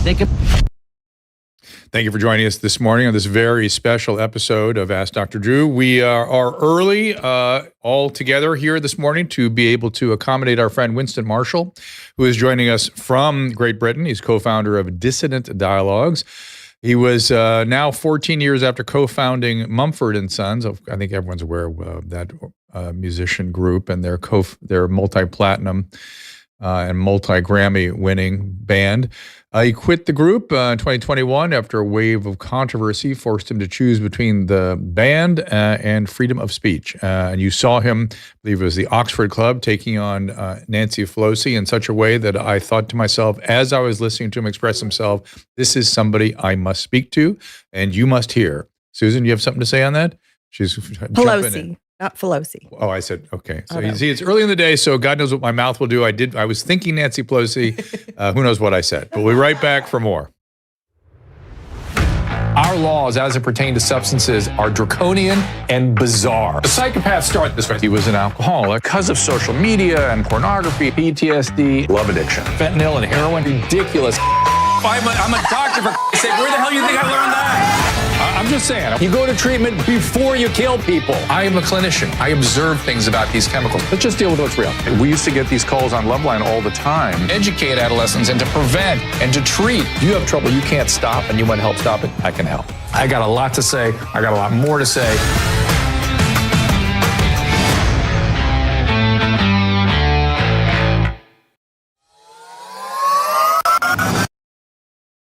They can. Thank you for joining us this morning on this very special episode of Ask Dr. Drew. We are early all together here this morning to be able to accommodate our friend Winston Marshall, who is joining us from Great Britain. He's co-founder of Dissident Dialogues. He was now 14 years after co-founding Mumford & Sons. I think everyone's aware of that musician group and their multi-platinum and multi-Grammy winning band. He quit the group in 2021 after a wave of controversy forced him to choose between the band and freedom of speech. And you saw him, I believe it was the Oxford Club, taking on Nancy Pelosi in such a way that I thought to myself, as I was listening to him express himself, this is somebody I must speak to and you must hear. Susan, you have something to say on that? She's Pelosi. jumping in. Not Pelosi. Oh, I said, okay. So you see, it's early in the day, so God knows what my mouth will do. I was thinking Nancy Pelosi. Who knows what I said? But we'll be right back for more. Our laws as it pertains to substances are draconian and bizarre. The psychopaths start this way. He was an alcoholic because of social media and pornography, PTSD, love addiction, fentanyl and heroin. Ridiculous. I'm a doctor, for sake. Where the hell do you think I learned that? I'm just saying, you go to treatment before you kill people. I am a clinician. I observe things about these chemicals. Let's just deal with what's real. We used to get these calls on Loveline all the time. Educate adolescents and to prevent and to treat. If you have trouble you can't stop and you want help stop it, I can help. I got a lot to say. I got a lot more to say.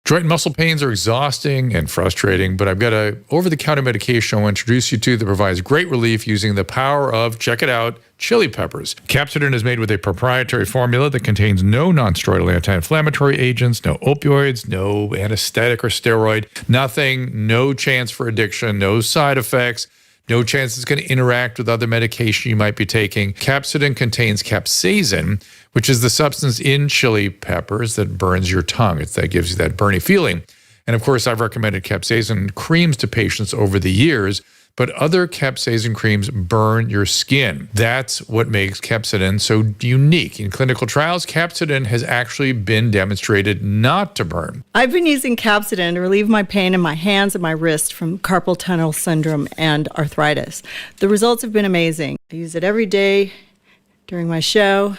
Joint and muscle pains are exhausting and frustrating, but I've got a over-the-counter medication I want to introduce you to that provides great relief using the power of, check it out, chili peppers. Capsadyn is made with a proprietary formula that contains no non-steroidal anti-inflammatory agents, no opioids, no anesthetic or steroid, nothing, no chance for addiction, no side effects. No chance it's going to interact with other medication you might be taking. Capsadyn contains capsaicin, which is the substance in chili peppers that burns your tongue. That gives you that burny feeling. And of course, I've recommended capsaicin creams to patients over the years, but other capsaicin creams burn your skin. That's what makes Capsadyn so unique. In clinical trials, Capsadyn has actually been demonstrated not to burn. I've been using Capsadyn to relieve my pain in my hands and my wrist from carpal tunnel syndrome and arthritis. The results have been amazing. I use it every day during my show,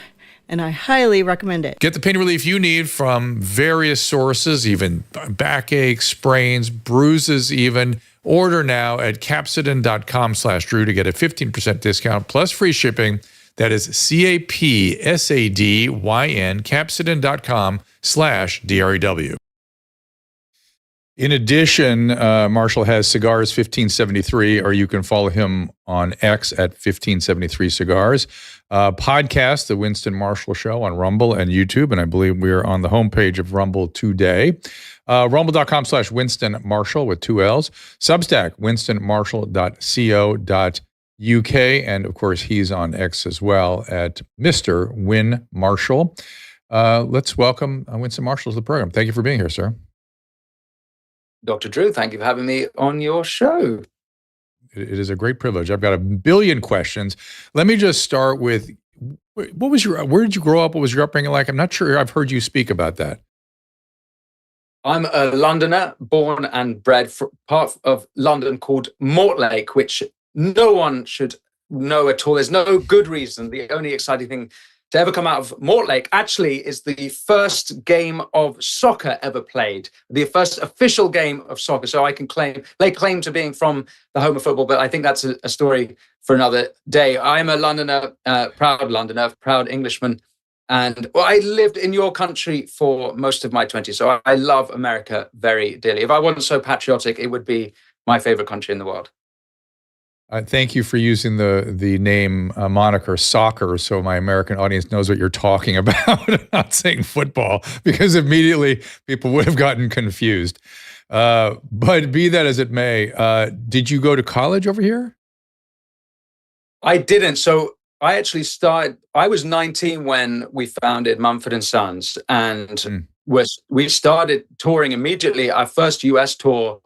and I highly recommend it. Get the pain relief you need from various sources, even backache, sprains, bruises even. Order now at capsadyn.com/Drew to get a 15% discount plus free shipping. That is CAPSADYN, capsadyn.com/DREW. In addition, Marshall has Cigars 1573, or you can follow him on X at 1573 Cigars. Podcast, The Winston Marshall Show on Rumble and YouTube, and I believe we are on the homepage of Rumble today. Rumble.com/Winston Marshall with 2 L's. Substack, winstonmarshall.co.uk. And of course, he's on X as well at Mr. Win Marshall. Let's welcome Winston Marshall to the program. Thank you for being here, sir. Dr. Drew, thank you for having me on your show. It is a great privilege. I've got a billion questions. Let me just start with, where did you grow up? What was your upbringing like? I'm not sure I've heard you speak about that. I'm a Londoner, born and bred for part of London called Mortlake, which no one should know at all. There's no good reason. The only exciting thing to ever come out of Mortlake actually is the first game of soccer ever played, the first official game of soccer. So I can lay claim to being from the home of football, but I think that's a story for another day. I'm a Londoner, proud Englishman. And I lived in your country for most of my 20s, so I love America very dearly. If I wasn't so patriotic, it would be my favorite country in the world. Thank you for using the name moniker soccer, so my American audience knows what you're talking about. I'm not saying football, because immediately people would have gotten confused. But be that as it may, did you go to college over here? I didn't. So I actually I was 19 when we founded Mumford & Sons, and we started touring immediately. Our first US tour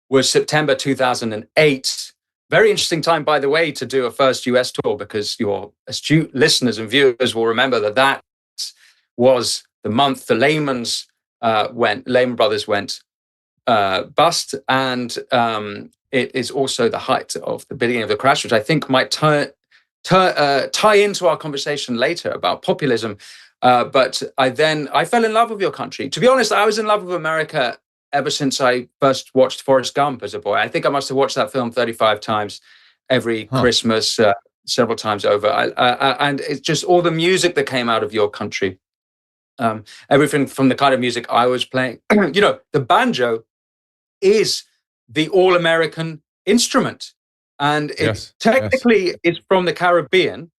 was September 2008. Very interesting time, by the way, to do a first US tour, because your astute listeners and viewers will remember that was the month the layman's Lehman Brothers went bust, and it is also the height of the beginning of the crash, which I think might tie into our conversation later about populism. But I fell in love with your country. To be honest, I was in love with America ever since I first watched Forrest Gump as a boy. I think I must have watched that film 35 times every Christmas, several times over. And it's just all the music that came out of your country. Everything from the kind of music I was playing. The banjo is the all-American instrument. And it technically is from the Caribbean.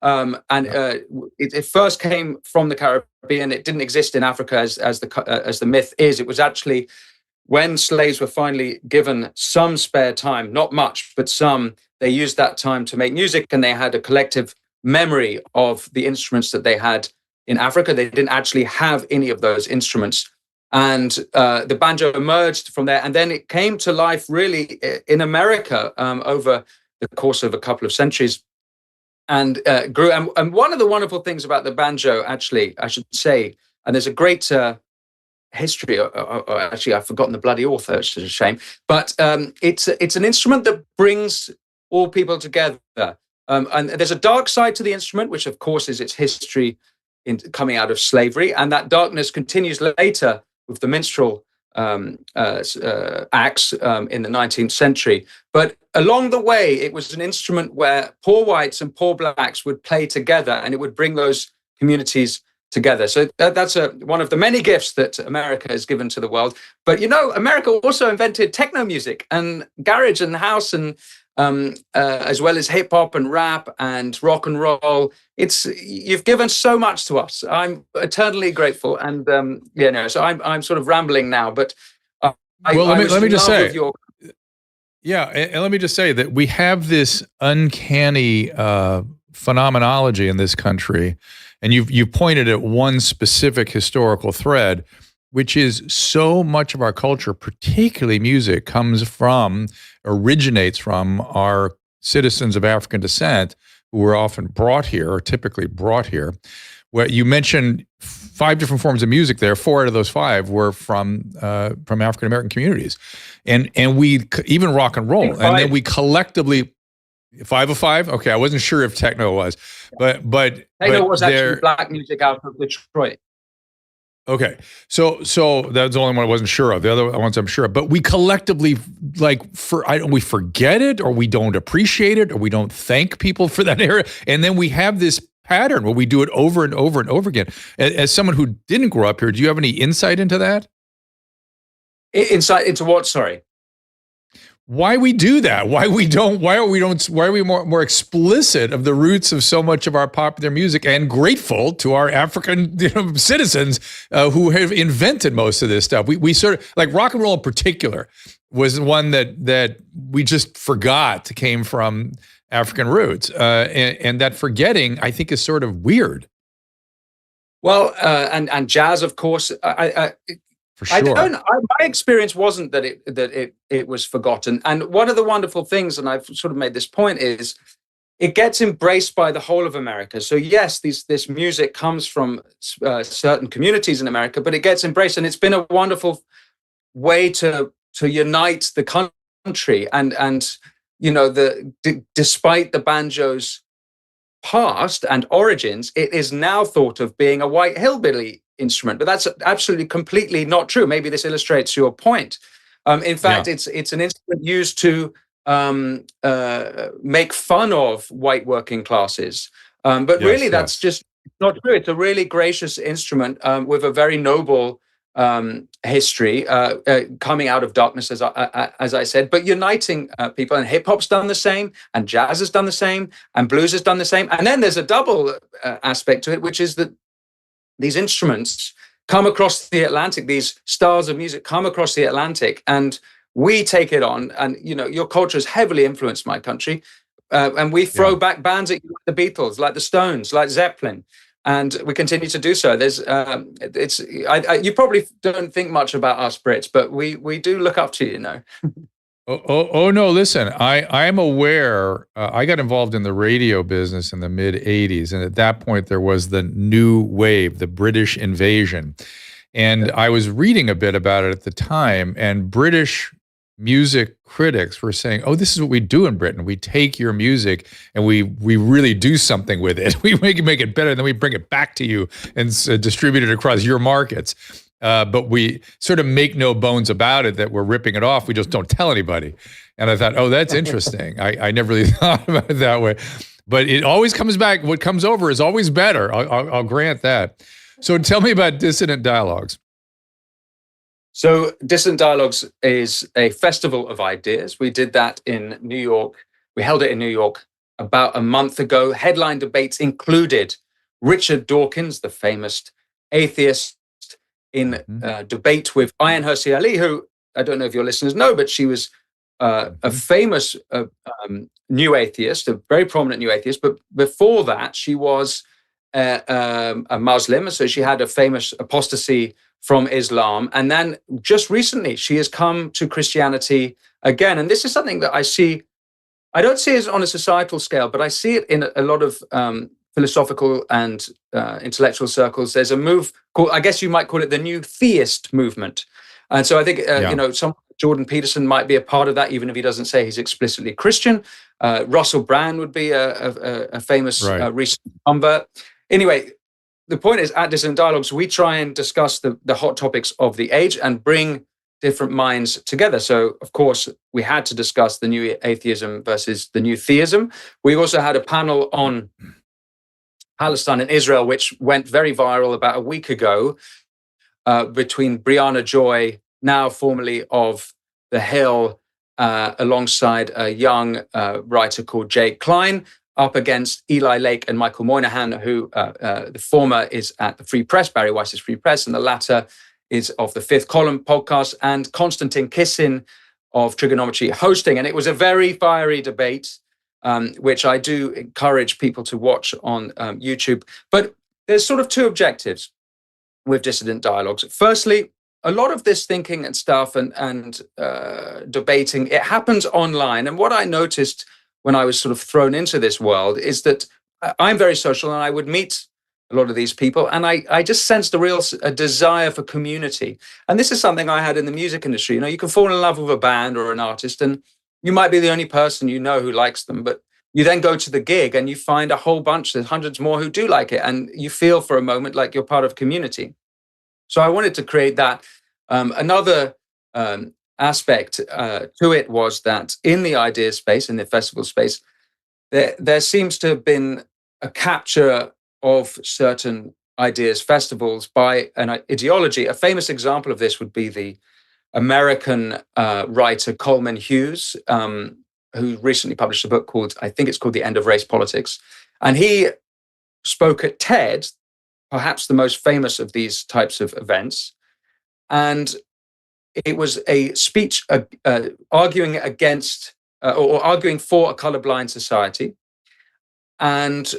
It first came from the Caribbean. It didn't exist in Africa as the myth is. It was actually when slaves were finally given some spare time, not much, but some, they used that time to make music, and they had a collective memory of the instruments that they had in Africa. They didn't actually have any of those instruments. And the banjo emerged from there. And then it came to life really in America over the course of a couple of centuries, and grew. And one of the wonderful things about the banjo, actually, I should say, and there's a great history, or actually I've forgotten the bloody author, which is a shame, but it's an instrument that brings all people together. And there's a dark side to the instrument, which of course is its history in coming out of slavery. And that darkness continues later with the minstrel acts in the 19th century. But along the way, it was an instrument where poor whites and poor blacks would play together, and it would bring those communities together. So that's one of the many gifts that America has given to the world. But America also invented techno music and garage and house, and as well as hip hop and rap and rock and roll. You've given so much to us. I'm eternally grateful, and so I'm sort of rambling now. But let me just say, and let me just say that we have this uncanny phenomenology in this country, and you've pointed at one specific historical thread, which is so much of our culture, particularly music, originates from our citizens of African descent who were often brought here, or typically brought here. Where you mentioned 5 different forms of music there, 4 out of those 5 were from African American communities, and we even rock and roll, and then we collectively 5 of 5. Okay, I wasn't sure if techno was, but techno was actually black music out of Detroit. Okay, so that's the only one I wasn't sure of. The other ones I'm sure of. But we collectively, we forget it, or we don't appreciate it, or we don't thank people for that era. And then we have this pattern where we do it over and over and over again. As someone who didn't grow up here, do you have any insight into that? Insight into what? Sorry. Why we do that? Why are we more explicit of the roots of so much of our popular music, and grateful to our African citizens who have invented most of this stuff? We sort of, like rock and roll in particular, was one that we just forgot came from African roots, and that forgetting, I think, is sort of weird. Well, and jazz, of course. For sure. My experience wasn't that it was forgotten. And one of the wonderful things, and I've sort of made this point, is it gets embraced by the whole of America. So yes, this music comes from certain communities in America, but it gets embraced, and it's been a wonderful way to unite the country. And despite the banjo's past and origins, it is now thought of being a white hillbilly instrument, but that's absolutely completely not true. Maybe this illustrates your point. In fact, it's an instrument used to make fun of white working classes. But really, that's just not true. It's a really gracious instrument with a very noble history, coming out of darkness, as I said, but uniting people. And hip hop's done the same, and jazz has done the same, and blues has done the same. And then there's a double aspect to it, which is that these instruments come across the Atlantic, these styles of music come across the Atlantic, and we take it on. And, your culture has heavily influenced my country. And we throw back bands at you, like the Beatles, like the Stones, like Zeppelin. And we continue to do so. You probably don't think much about us Brits, but we do look up to you, Oh no! Listen, I am aware. I got involved in the radio business in the mid '80s, and at that point there was the new wave, the British invasion, And I was reading a bit about it at the time, and British music critics were saying, "Oh, this is what we do in Britain. We take your music and we really do something with it. We make it better, and then we bring it back to you and distribute it across your markets. But we sort of make no bones about it that we're ripping it off. We just don't tell anybody." And I thought, "Oh, that's interesting. I never really thought about it that way." But it always comes back. What comes over is always better. I'll grant that. So tell me about Dissident Dialogues. So Dissident Dialogues is a festival of ideas. We did that in New York. We held it in New York about a month ago. Headline debates included Richard Dawkins, the famous atheist, in debate with Ayaan Hirsi Ali, who I don't know if your listeners know, but she was a famous new atheist, a very prominent new atheist. But before that, she was a Muslim. So she had a famous apostasy from Islam. And then just recently, she has come to Christianity again. And this is something that I don't see it on a societal scale, but I see it in a lot of philosophical and intellectual circles. There's a move called, I guess you might call it the new theist movement. And so I think, Jordan Peterson might be a part of that, even if he doesn't say he's explicitly Christian. Russell Brand would be a famous recent convert. Anyway, the point is, at Dissident Dialogues, we try and discuss the hot topics of the age and bring different minds together. So, of course, we had to discuss the new atheism versus the new theism. We also had a panel on Palestine and Israel, which went very viral about a week ago, between Brianna Joy, now formerly of The Hill, alongside a young writer called Jake Klein, up against Eli Lake and Michael Moynihan, who the former is at the Free Press, Barry Weiss's Free Press, and the latter is of the Fifth Column podcast, and Konstantin Kissin of Trigonometry hosting. And it was a very fiery debate, which I do encourage people to watch on YouTube. But there's sort of two objectives with Dissident Dialogues. Firstly, a lot of this thinking and stuff and debating, it happens online. And what I noticed when I was sort of thrown into this world is that I'm very social, and I would meet a lot of these people, and I just sensed a desire for community. And this is something I had in the music industry. You can fall in love with a band or an artist, and you might be the only person you know who likes them, but you then go to the gig and you find a whole bunch, there's hundreds more who do like it, and you feel for a moment like you're part of community. So I wanted to create that. Another aspect to it was that in the idea space, in the festival space, there seems to have been a capture of certain ideas, festivals, by an ideology. A famous example of this would be the American writer Coleman Hughes, who recently published a book called, I think it's called The End of Race Politics. And he spoke at TED, perhaps the most famous of these types of events. And it was a speech arguing against or arguing for a colorblind society. And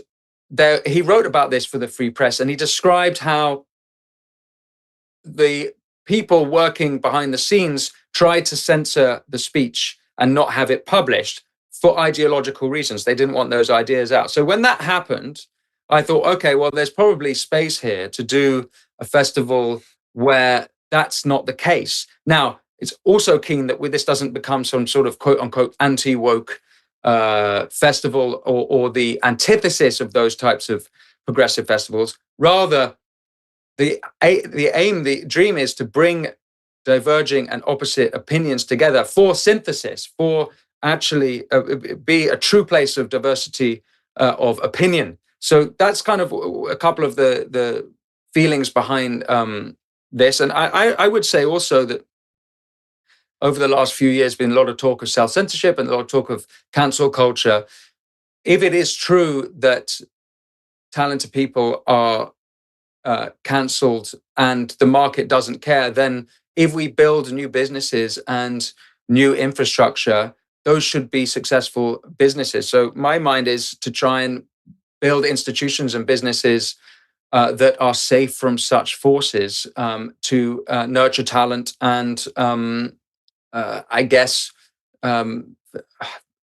he wrote about this for the Free Press, and he described how the people working behind the scenes tried to censor the speech and not have it published for ideological reasons. They didn't want those ideas out. So when that happened, I thought, okay, well, there's probably space here to do a festival where that's not the case. Now, it's also keen that this doesn't become some sort of quote unquote anti-woke festival or the antithesis of those types of progressive festivals. Rather, the aim, the dream is to bring diverging and opposite opinions together for synthesis, for actually be a true place of diversity of opinion. So that's kind of a couple of the feelings behind this. And I would say also that over the last few years, been a lot of talk of self-censorship and a lot of talk of cancel culture. If it is true that talented people are cancelled and the market doesn't care, then if we build new businesses and new infrastructure, those should be successful businesses. So my mind is to try and build institutions and businesses that are safe from such forces, to nurture talent and I guess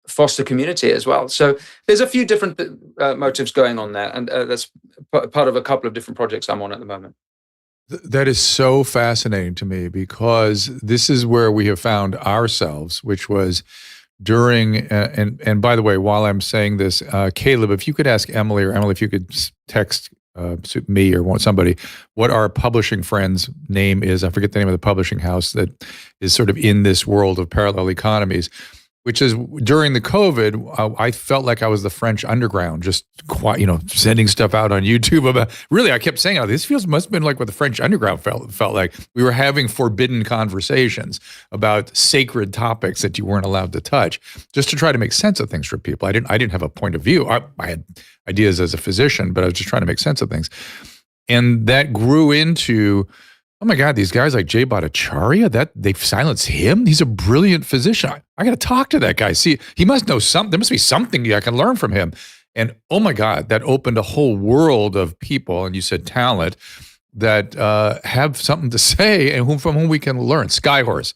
foster community as well. So there's a few different motives going on there, and that's part of a couple of different projects I'm on at the moment. That is so fascinating to me, because this is where we have found ourselves, which was during, and by the way, while I'm saying this, Caleb, if you could ask Emily, or Emily, if you could text me or somebody, what our publishing friend's name is. I forget the name of the publishing house that is sort of in this world of parallel economies, which is during the COVID, I felt like I was the French underground, just quite, sending stuff out on YouTube about, really, I kept saying, oh, this must have been like what the French underground felt like. We were having forbidden conversations about sacred topics that you weren't allowed to touch, just to try to make sense of things for people. I didn't have a point of view. I had ideas as a physician, but I was just trying to make sense of things. And that grew into, oh my God, these guys like Jay Bhattacharya, that they've silenced him. He's a brilliant physician. I got to talk to that guy. See, he must know something. There must be something I can learn from him. And oh my God, that opened a whole world of people, and you said talent, that have something to say and from whom we can learn. Skyhorse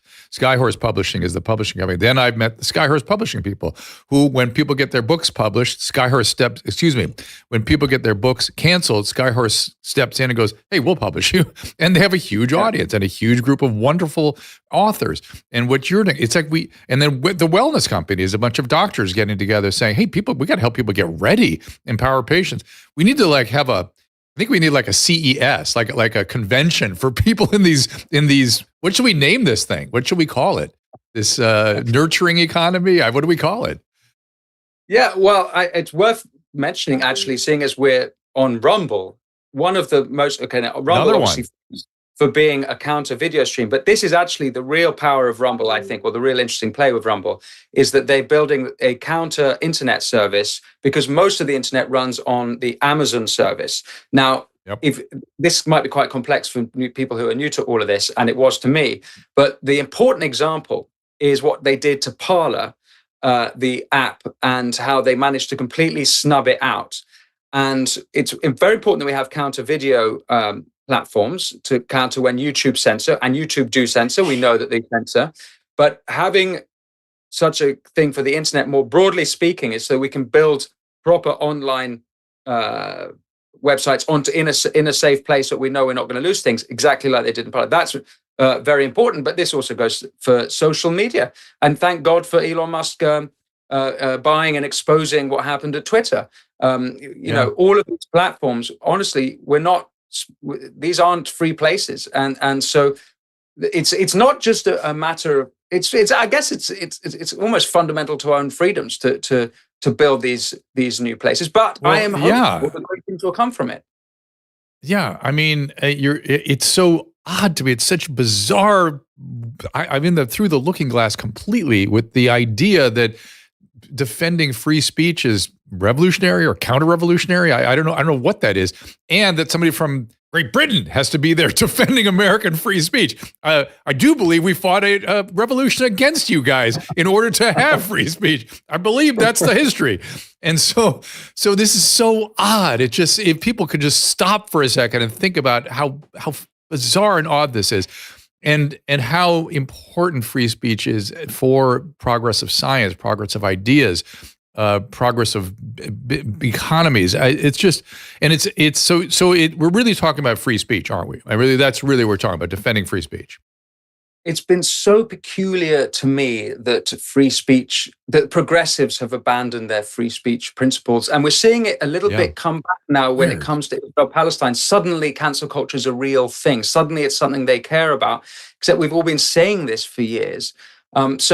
Publishing is the publishing company. Then I've met the Skyhorse Publishing people, who, when people get their books published, when people get their books canceled, Skyhorse steps in and goes, hey, we'll publish you. And they have a huge audience and a huge group of wonderful authors. And what you're doing, it's like and then with the wellness company is a bunch of doctors getting together saying, hey, people, we got to help people get ready, empower patients. We need to I think we need like a CES, like a convention for people in these. What should we name this thing? What should we call it? This nurturing economy? What do we call it? Yeah, well, it's worth mentioning, actually, seeing as we're on Rumble. One of the most Rumble, obviously, for being a counter video stream, but this is actually the real power of Rumble, I think, or the real interesting play with Rumble, is that they're building a counter internet service, because most of the internet runs on the Amazon service. Now, if this might be quite complex for people who are new to all of this, and it was to me, but the important example is what they did to Parler, the app, and how they managed to completely snub it out. And it's very important that we have counter video platforms to counter when YouTube censor, and YouTube do censor. We know that they censor, but having such a thing for the internet, more broadly speaking, is so we can build proper online websites in a safe place that we know we're not going to lose things, exactly like they did in Parler. That's very important. But this also goes for social media, and thank God for Elon Musk buying and exposing what happened at Twitter. You know, all of these platforms, honestly, these aren't free places, and so it's not just a matter of I guess it's almost fundamental to our own freedoms to build these new places. But I am hopeful that great things will come from it. Yeah, I mean, it's so odd to me. It's such bizarre. I'm in through the looking glass completely with the idea that defending free speech is revolutionary or counter-revolutionary. I don't know what that is, and that somebody from Great Britain has to be there defending American free speech. I do believe we fought a revolution against you guys in order to have free speech. I believe that's the history. And so this is so odd. If people could just stop for a second and think about how bizarre and odd this is, and how important free speech is for progress of science, progress of ideas, progress of economies. It's just, and we're really talking about free speech, aren't we? That's really what we're talking about, defending free speech. It's been so peculiar to me that that progressives have abandoned their free speech principles. And we're seeing it a little bit come back now when it comes to Israel-Palestine. Suddenly, cancel culture is a real thing. Suddenly, it's something they care about, except we've all been saying this for years. It's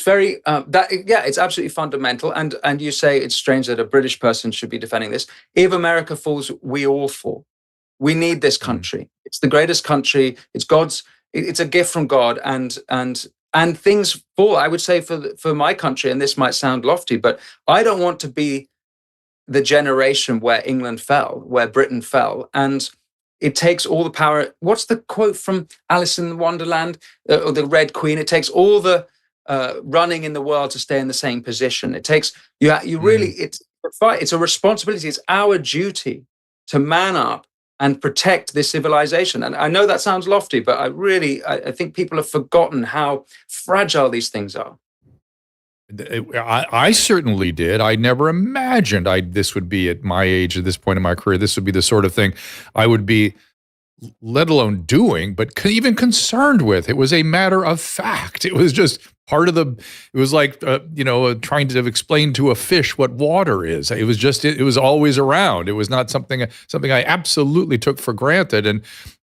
very it's absolutely fundamental. And you say it's strange that a British person should be defending this. If America falls, we all fall. We need this country. It's the greatest country. It's God's. It's a gift from God, and things fall. I would say for my country, and this might sound lofty, but I don't want to be the generation where England fell, where Britain fell, and it takes all the power. What's the quote from Alice in Wonderland, or the Red Queen? It takes all the running in the world to stay in the same position. It takes you really. It's a fight. It's a responsibility. It's our duty to man up and protect this civilization. And I know that sounds lofty, but I think people have forgotten how fragile these things are. I certainly did. I never imagined this would be at my age, at this point in my career. This would be the sort of thing I would be let alone doing, but even concerned with. It was a matter of fact. It was just part of it was like, trying to explain to a fish what water is. It was always around. It was not something I absolutely took for granted. And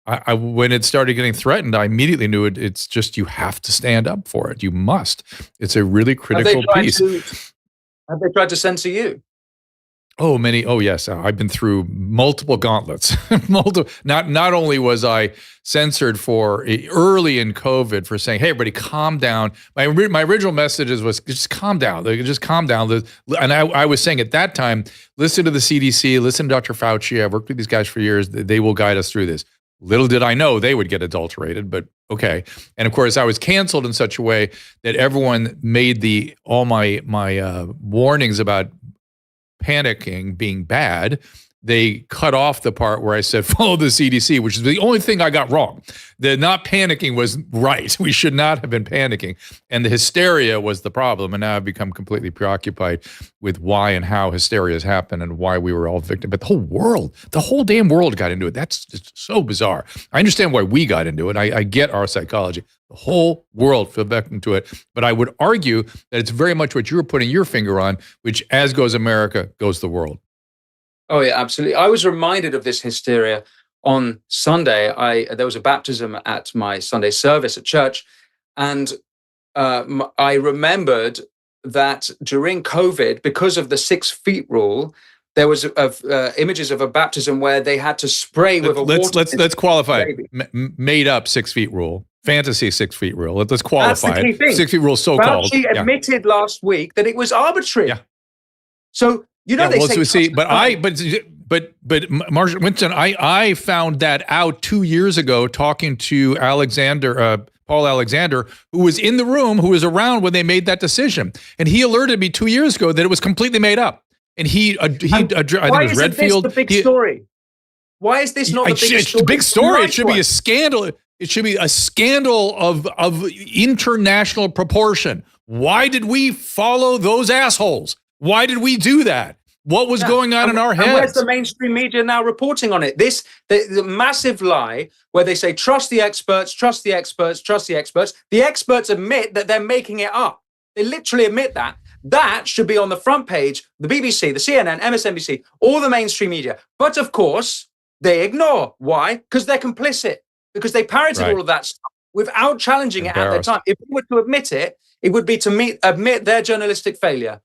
I when it started getting threatened, I immediately knew it's just, you have to stand up for it. You must. It's a really critical piece. Have they tried to censor you? Oh, yes. I've been through multiple gauntlets. Not only was I censored early in COVID for saying, "Hey, everybody, calm down." My original messages was just calm down. Just calm down. And I was saying at that time, listen to the CDC, listen to Dr. Fauci. I've worked with these guys for years. They will guide us through this. Little did I know they would get adulterated, but okay. And of course, I was canceled in such a way that everyone made all my warnings about panicking being bad. They cut off the part where I said, follow the CDC, which is the only thing I got wrong. The not panicking was right. We should not have been panicking. And the hysteria was the problem. And now I've become completely preoccupied with why and how hysteria has happened and why we were all victims. But the whole damn world got into it. That's just so bizarre. I understand why we got into it. I get our psychology. The whole world fell back into it. But I would argue that it's very much what you were putting your finger on, which as goes America, goes the world. Oh, yeah, absolutely. I was reminded of this hysteria on Sunday. There was a baptism at my Sunday service at church, and I remembered that during COVID, because of the 6 feet rule, there was images of a baptism where they had to spray with Let's qualify made up 6 feet rule. Fantasy 6 feet rule. Let's qualify That's the key thing. 6 feet rule, so-called. Fauci admitted last week that it was arbitrary. Yeah. So Marshall Winston, I found that out 2 years ago talking to Paul Alexander, who was in the room, who was around when they made that decision, and he alerted me 2 years ago that it was completely made up. And I think it was Redfield. This the big story? Why is this not the biggest story? Big story. It should be a scandal. It should be a scandal of international proportion. Why did we follow those assholes? Why did we do that? What was going on in our heads? And where's the mainstream media now reporting on it? The massive lie where they say, trust the experts, trust the experts, trust the experts. The experts admit that they're making it up. They literally admit that. That should be on the front page, the BBC, the CNN, MSNBC, all the mainstream media. But of course, they ignore. Why? Because they're complicit. Because they parroted all of that stuff without challenging it at their time. If we were to admit it, it would be to admit their journalistic failure.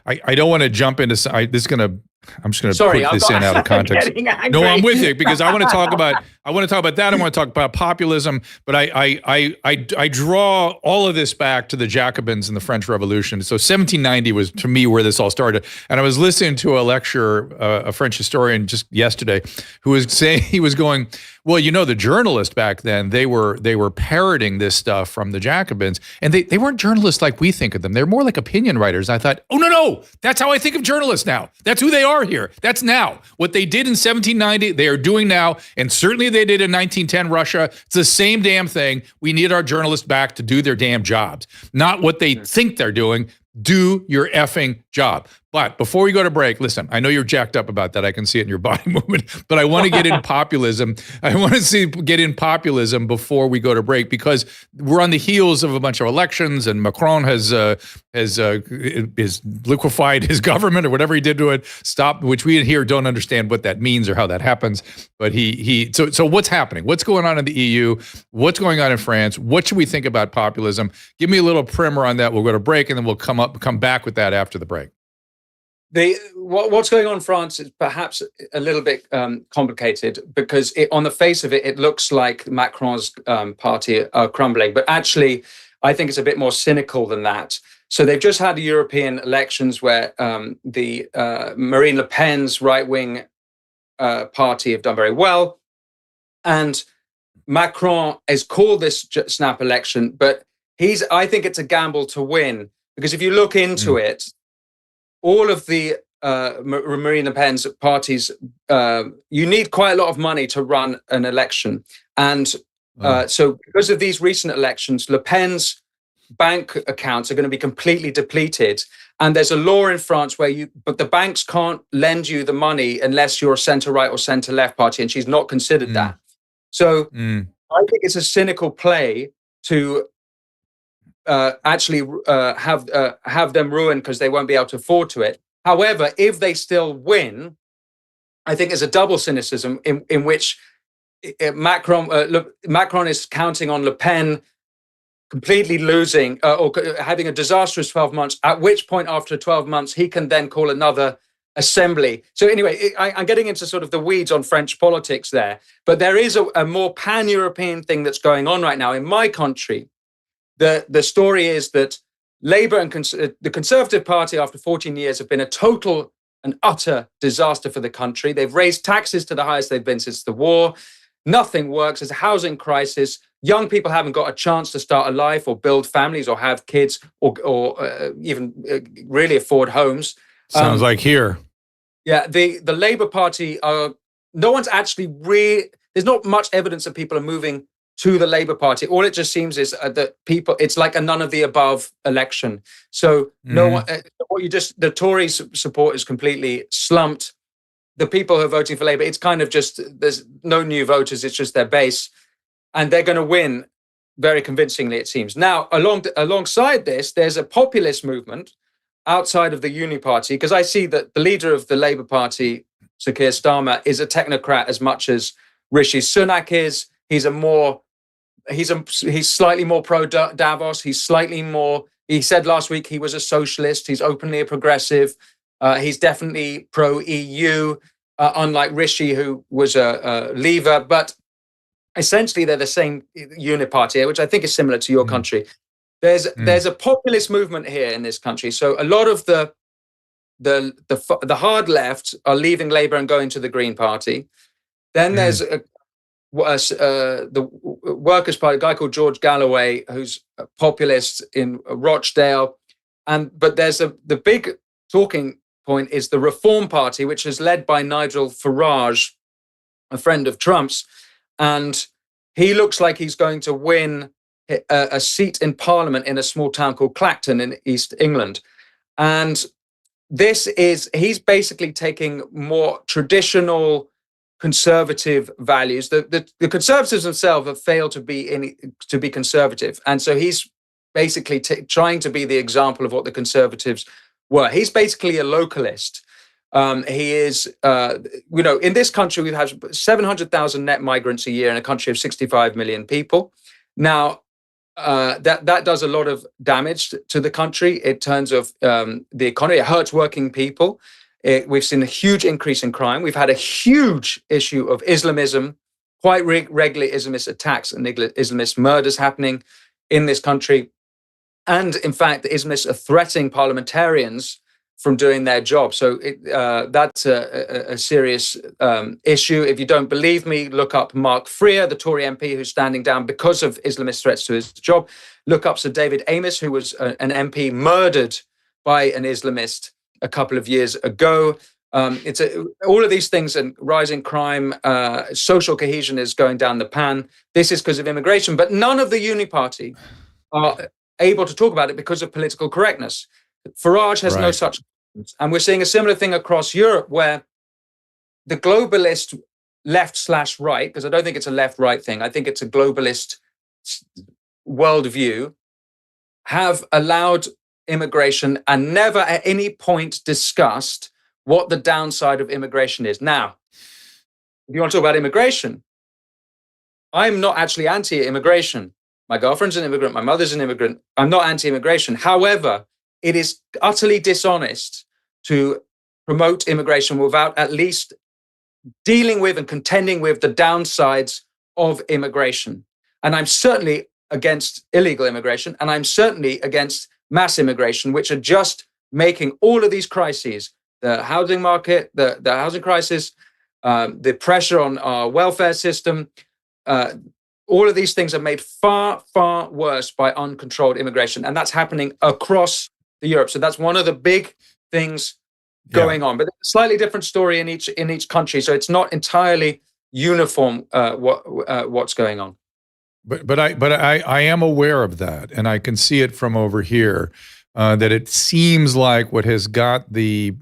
I don't want to jump into I'm just going to put this in out of context. No, I'm with you because I want to talk about that. I want to talk about populism, but I draw all of this back to the Jacobins and the French Revolution. So 1790 was to me where this all started. And I was listening to a lecture, a French historian just yesterday, who was saying, he was going, well, the journalists back then, they were parroting this stuff from the Jacobins, and they weren't journalists like we think of them. They're more like opinion writers. I thought, oh, no, that's how I think of journalists now. That's who they are here. That's now. What they did in 1790, they are doing now, and certainly they did in 1910 Russia. It's the same damn thing. We need our journalists back to do their damn jobs, not what they think they're doing. Do your effing job. But before we go to break, listen, I know you're jacked up about that. I can see it in your body movement, but I want to get in populism. I want to get in populism before we go to break, because we're on the heels of a bunch of elections, and Macron has liquefied his government or whatever he did to it, which we here don't understand what that means or how that happens. But so what's happening? What's going on in the EU? What's going on in France? What should we think about populism? Give me a little primer on that. We'll go to break, and then we'll come back with that after the break. What's going on in France is perhaps a little bit complicated, because on the face of it, it looks like Macron's party are crumbling. But actually, I think it's a bit more cynical than that. So they've just had the European elections where the Marine Le Pen's right-wing party have done very well. And Macron has called this snap election, but I think it's a gamble to win, because if you look into it, all of the Marine Le Pen's parties, you need quite a lot of money to run an election. And so because of these recent elections, Le Pen's bank accounts are going to be completely depleted. And there's a law in France but the banks can't lend you the money unless you're a centre-right or centre-left party, and she's not considered that. So I think it's a cynical play to actually have them ruined because they won't be able to afford to it. However, if they still win, I think there's a double cynicism in which Macron is counting on Le Pen completely losing or having a disastrous 12 months, at which point after 12 months, he can then call another assembly. So anyway, I'm getting into sort of the weeds on French politics there, but there is a more pan-European thing that's going on right now. In my country, the story is that Labour and the Conservative Party, after 14 years, have been a total and utter disaster for the country. They've raised taxes to the highest they've been since the war. Nothing works. There's a housing crisis. Young people haven't got a chance to start a life or build families or have kids or even really afford homes. Sounds like here. Yeah, the Labour Party no one's actually there's not much evidence that people are moving to the Labour Party. All it just seems is that it's like a none of the above election. So no one, the Tories' support is completely slumped. The people who are voting for Labour, it's kind of just, there's no new voters, it's just their base. And they're going to win very convincingly, it seems. Now, alongside this, there's a populist movement outside of the Uni Party, because I see that the leader of the Labour Party, Sir Keir Starmer, is a technocrat as much as Rishi Sunak is. He's slightly more pro Davos. He said last week he was a socialist. He's openly a progressive. He's definitely pro EU, unlike Rishi, who was a leaver. But essentially, they're the same uniparty, which I think is similar to your country. There's a populist movement here in this country. So a lot of the hard left are leaving Labour and going to the Green Party. Then there's the Workers' Party, a guy called George Galloway, who's a populist in Rochdale. But there's the big talking point is the Reform Party, which is led by Nigel Farage, a friend of Trump's. And he looks like he's going to win a seat in Parliament in a small town called Clacton in East England. And he's basically taking more traditional conservative values. The Conservatives themselves have failed to be conservative. And so he's basically trying to be the example of what the Conservatives were. He's basically a localist. He is, in this country, we've had 700,000 net migrants a year in a country of 65 million people. Now, that does a lot of damage to the country in terms of the economy. It hurts working people. We've seen a huge increase in crime. We've had a huge issue of Islamism, quite regularly Islamist attacks and Islamist murders happening in this country. And in fact, the Islamists are threatening parliamentarians from doing their job. So that's a serious issue. If you don't believe me, look up Mark Freer, the Tory MP who's standing down because of Islamist threats to his job. Look up Sir David Amess, who was an MP murdered by an Islamist a couple of years ago. All of these things, and rising crime, social cohesion is going down the pan. This is because of immigration, but none of the Uni Party are able to talk about it because of political correctness. Farage has no such, and we're seeing a similar thing across Europe where the globalist left/right, because I don't think it's a left-right thing, I think it's a globalist worldview, have allowed immigration and never at any point discussed what the downside of immigration is. Now, if you want to talk about immigration, I'm not actually anti-immigration. My girlfriend's an immigrant. My mother's an immigrant. I'm not anti-immigration. However, it is utterly dishonest to promote immigration without at least dealing with and contending with the downsides of immigration. And I'm certainly against illegal immigration, and I'm certainly against mass immigration, which are just making all of these crises, the housing market, the housing crisis, the pressure on our welfare system, all of these things are made far, far worse by uncontrolled immigration. And that's happening across Europe. So that's one of the big things going on. But it's a slightly different story in each country. So it's not entirely uniform what's going on. But I am aware of that, and I can see it from over here, that it seems like what has got the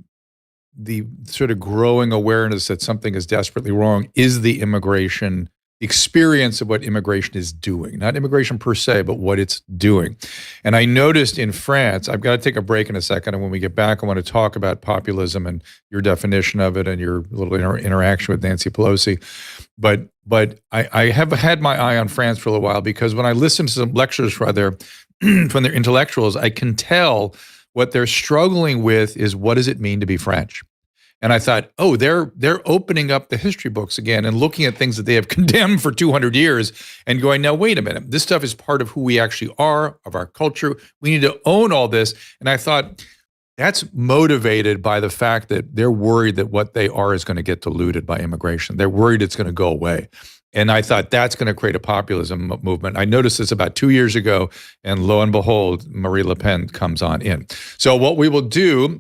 sort of growing awareness that something is desperately wrong is the immigration experience of what immigration is doing. Not immigration per se, but what it's doing. And I noticed in France, I've got to take a break in a second, and when we get back, I want to talk about populism and your definition of it and your little interaction with Nancy Pelosi. But I have had my eye on France for a little while, because when I listen to some lectures from their intellectuals, I can tell what they're struggling with is, what does it mean to be French? And I thought, oh, they're opening up the history books again and looking at things that they have condemned for 200 years and going, now, wait a minute, this stuff is part of who we actually are, of our culture. We need to own all this. And I thought, that's motivated by the fact that they're worried that what they are is going to get diluted by immigration. They're worried it's going to go away. And I thought that's going to create a populism movement. I noticed this about 2 years ago, and lo and behold, Marie Le Pen comes on in. So what we will do,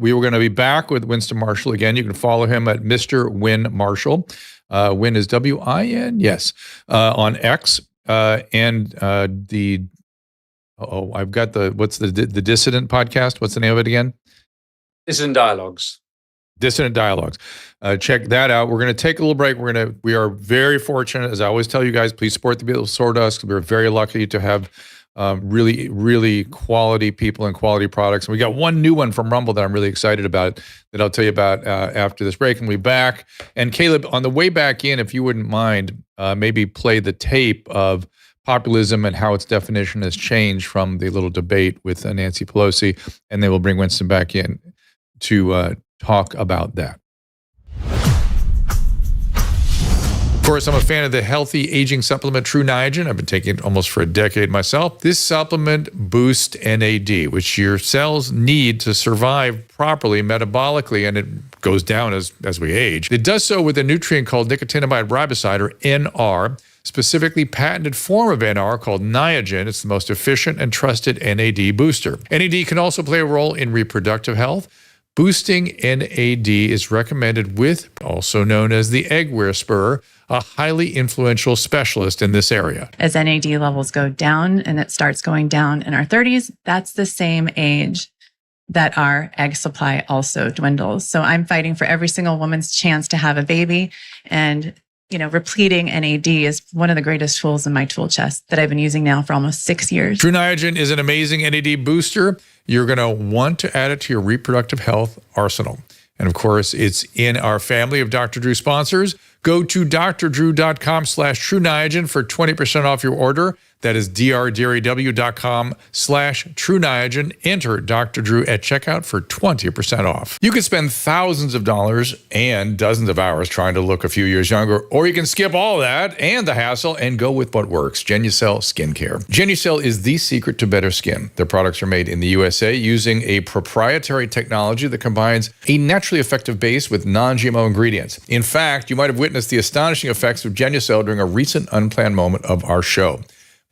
we were going to be back with Winston Marshall again. You can follow him at Mr. Win Marshall. Win is W-I-N, yes, on X. I've got what's the Dissident podcast? What's the name of it again? Dissident Dialogues. Dissident Dialogues. Check that out. We're going to take a little break. We are very fortunate, as I always tell you guys, please support the people of Sawdust. We're very lucky to have really, really quality people and quality products. And we got one new one from Rumble that I'm really excited about, that I'll tell you about after this break. And we'll be back. And Caleb, on the way back in, if you wouldn't mind, maybe play the tape of populism and how its definition has changed from the little debate with Nancy Pelosi. And then we'll bring Winston back in to talk about that. Of course, I'm a fan of the healthy aging supplement True Niagen. I've been taking it almost for a decade myself. This supplement boosts NAD, which your cells need to survive properly metabolically, and it goes down as we age. It does so with a nutrient called nicotinamide riboside, or NR, specifically patented form of NR called Niagen. It's the most efficient and trusted NAD booster. NAD can also play a role in reproductive health. Boosting NAD is recommended with, also known as the egg whisperer, a highly influential specialist in this area. As NAD levels go down, and it starts going down in our 30s, that's the same age that our egg supply also dwindles. So I'm fighting for every single woman's chance to have a baby, and repleting NAD is one of the greatest tools in my tool chest that I've been using now for almost 6 years. True Niagen is an amazing NAD booster. You're going to want to add it to your reproductive health arsenal. And of course, it's in our family of Dr. Drew sponsors. Go to drdrew.com/True Niagen for 20% off your order. That is drdew.com/True Niagen. Enter Dr. Drew at checkout for 20% off. You could spend thousands of dollars and dozens of hours trying to look a few years younger, or you can skip all that and the hassle and go with what works, Genucel Skincare. Genucel is the secret to better skin. Their products are made in the USA using a proprietary technology that combines a naturally effective base with non-GMO ingredients. In fact, you might have witnessed the astonishing effects of Genucel during a recent unplanned moment of our show,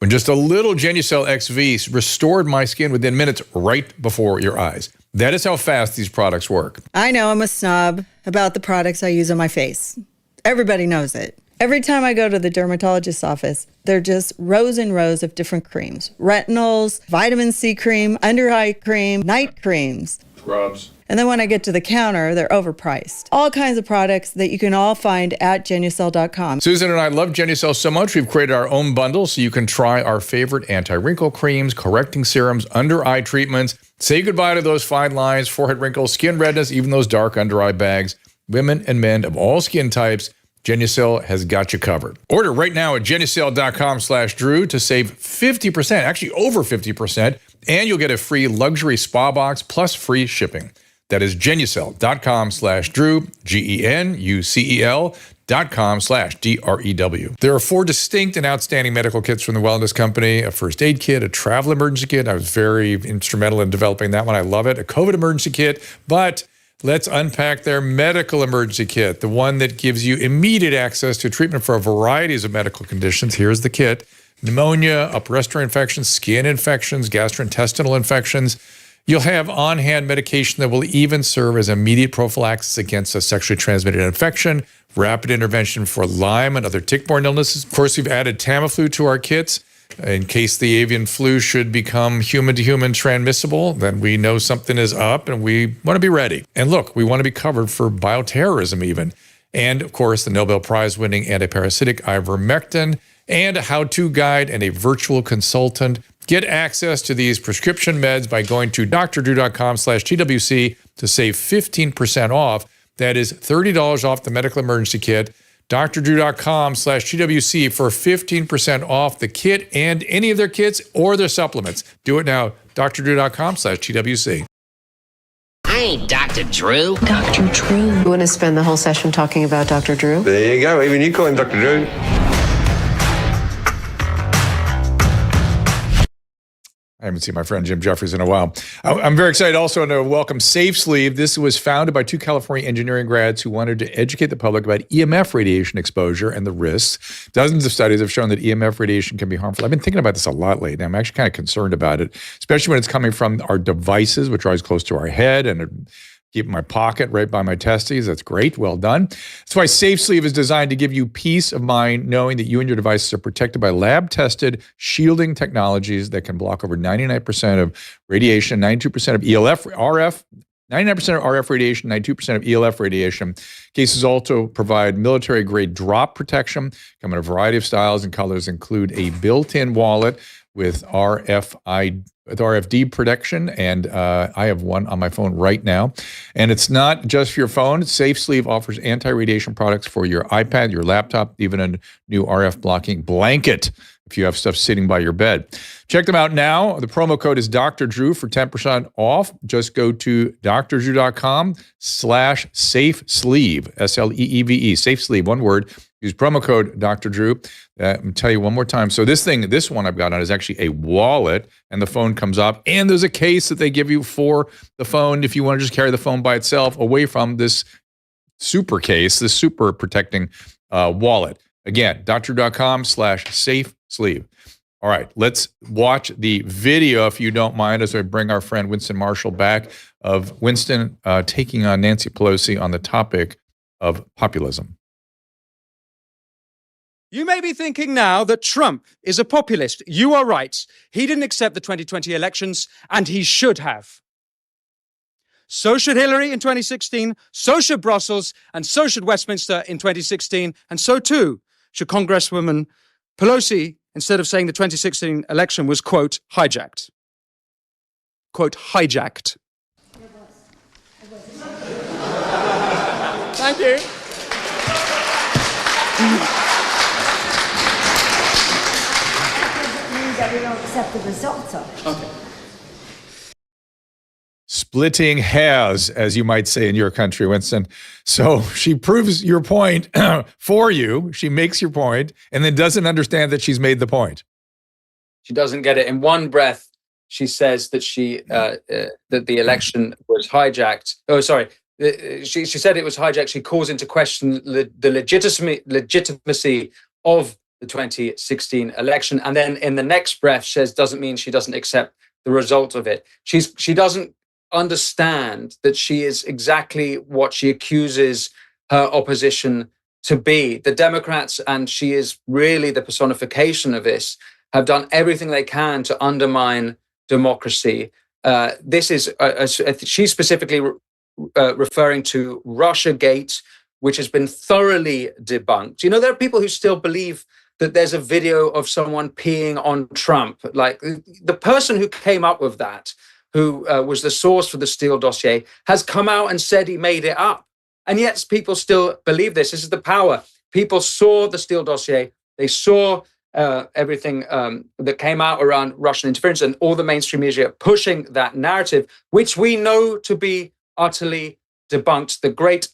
when just a little Genucel XV restored my skin within minutes right before your eyes. That is how fast these products work. I know I'm a snob about the products I use on my face. Everybody knows it. Every time I go to the dermatologist's office, they're just rows and rows of different creams. Retinols, vitamin C cream, under eye cream, night creams. Scrubs. And then when I get to the counter, they're overpriced. All kinds of products that you can all find at Genucel.com. Susan and I love Genucel so much, we've created our own bundle so you can try our favorite anti-wrinkle creams, correcting serums, under-eye treatments. Say goodbye to those fine lines, forehead wrinkles, skin redness, even those dark under-eye bags. Women and men of all skin types, Genucel has got you covered. Order right now at Genucel.com/Drew to save 50%, actually over 50%, and you'll get a free luxury spa box plus free shipping. That is Genucel.com/Drew, GENUCEL.com/DREW. There are 4 distinct and outstanding medical kits from the Wellness Company: a first aid kit, a travel emergency kit. I was very instrumental in developing that one. I love it. A COVID emergency kit, but let's unpack their medical emergency kit, the one that gives you immediate access to treatment for a variety of medical conditions. Here's the kit: pneumonia, upper respiratory infections, skin infections, gastrointestinal infections. You'll have on-hand medication that will even serve as immediate prophylaxis against a sexually transmitted infection, rapid intervention for Lyme and other tick-borne illnesses. Of course, we've added Tamiflu to our kits. In case the avian flu should become human-to-human transmissible, then we know something is up and we want to be ready. And look, we want to be covered for bioterrorism even. And of course, the Nobel Prize-winning antiparasitic ivermectin and a how-to guide and a virtual consultant. Get access to these prescription meds by going to drdrew.com/TWC to save 15% off. That is $30 off the medical emergency kit. drdrew.com/TWC for 15% off the kit and any of their kits or their supplements. Do it now. drdrew.com/TWC. I ain't Dr. Drew. Dr. Drew. You want to spend the whole session talking about Dr. Drew? There you go. Even you call him Dr. Drew. I haven't seen my friend Jim Jeffries in a while. I'm very excited also to welcome Safe Sleeve. This was founded by 2 California engineering grads who wanted to educate the public about EMF radiation exposure and the risks. Dozens of studies have shown that EMF radiation can be harmful. I've been thinking about this a lot lately. I'm actually kind of concerned about it, especially when it's coming from our devices, which are always close to our head and keep in my pocket right by my testes. That's great. Well done. That's why Safe Sleeve is designed to give you peace of mind knowing that you and your devices are protected by lab-tested shielding technologies that can block over 99% of radiation, 92% of RF, 99% of RF radiation, 92% of ELF radiation. Cases also provide military-grade drop protection, come in a variety of styles and colors, include a built-in wallet with RFD protection, and I have one on my phone right now. And it's not just for your phone. Safe Sleeve offers anti-radiation products for your iPad, your laptop, even a new RF blocking blanket if you have stuff sitting by your bed. Check them out now. The promo code is Dr. Drew for 10% off. Just go to drdrew.com/SafeSleeve, SLEEVE, Safe Sleeve, one word. Use promo code Dr. Drew. Let me tell you one more time. So this one I've got on is actually a wallet, and the phone comes up, and there's a case that they give you for the phone if you want to just carry the phone by itself away from this super case, this super protecting wallet. Again, drdrew.com/SafeSleeve. All right, let's watch the video, if you don't mind, as I bring our friend Winston Marshall back, of Winston taking on Nancy Pelosi on the topic of populism. You may be thinking now that Trump is a populist. You are right. He didn't accept the 2020 elections, and he should have. So should Hillary in 2016, so should Brussels, and so should Westminster in 2016, and so too should Congresswoman Pelosi, instead of saying the 2016 election was, quote, hijacked. Quote, hijacked. Thank you. That we don't accept the results of it. Okay. Splitting hairs, as you might say in your country, Winston. So she proves your point for you. She makes your point and then doesn't understand that she's made the point. She doesn't get it. In one breath, she says that that the election was hijacked. Oh, sorry. She said it was hijacked. She calls into question the legitimacy of the 2016 election. And then in the next breath says doesn't mean she doesn't accept the result of it. She doesn't understand that she is exactly what she accuses her opposition to be. The Democrats, and she is really the personification of this, have done everything they can to undermine democracy. This is, she's specifically referring to Russiagate, which has been thoroughly debunked. You know, there are people who still believe that there's a video of someone peeing on Trump. Like the person who came up with that, who was the source for the Steele dossier, has come out and said he made it up. And yet people still believe this. This is the power. People saw the Steele dossier. They saw everything that came out around Russian interference, and all the mainstream media pushing that narrative, which we know to be utterly debunked. The great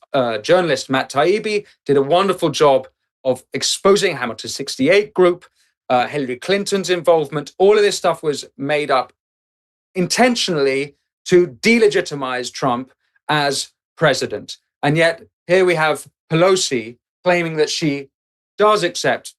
journalist Matt Taibbi did a wonderful job of exposing Hamilton 68 group, Hillary Clinton's involvement. All of this stuff was made up intentionally to delegitimize Trump as president. And yet here we have Pelosi claiming that she does accept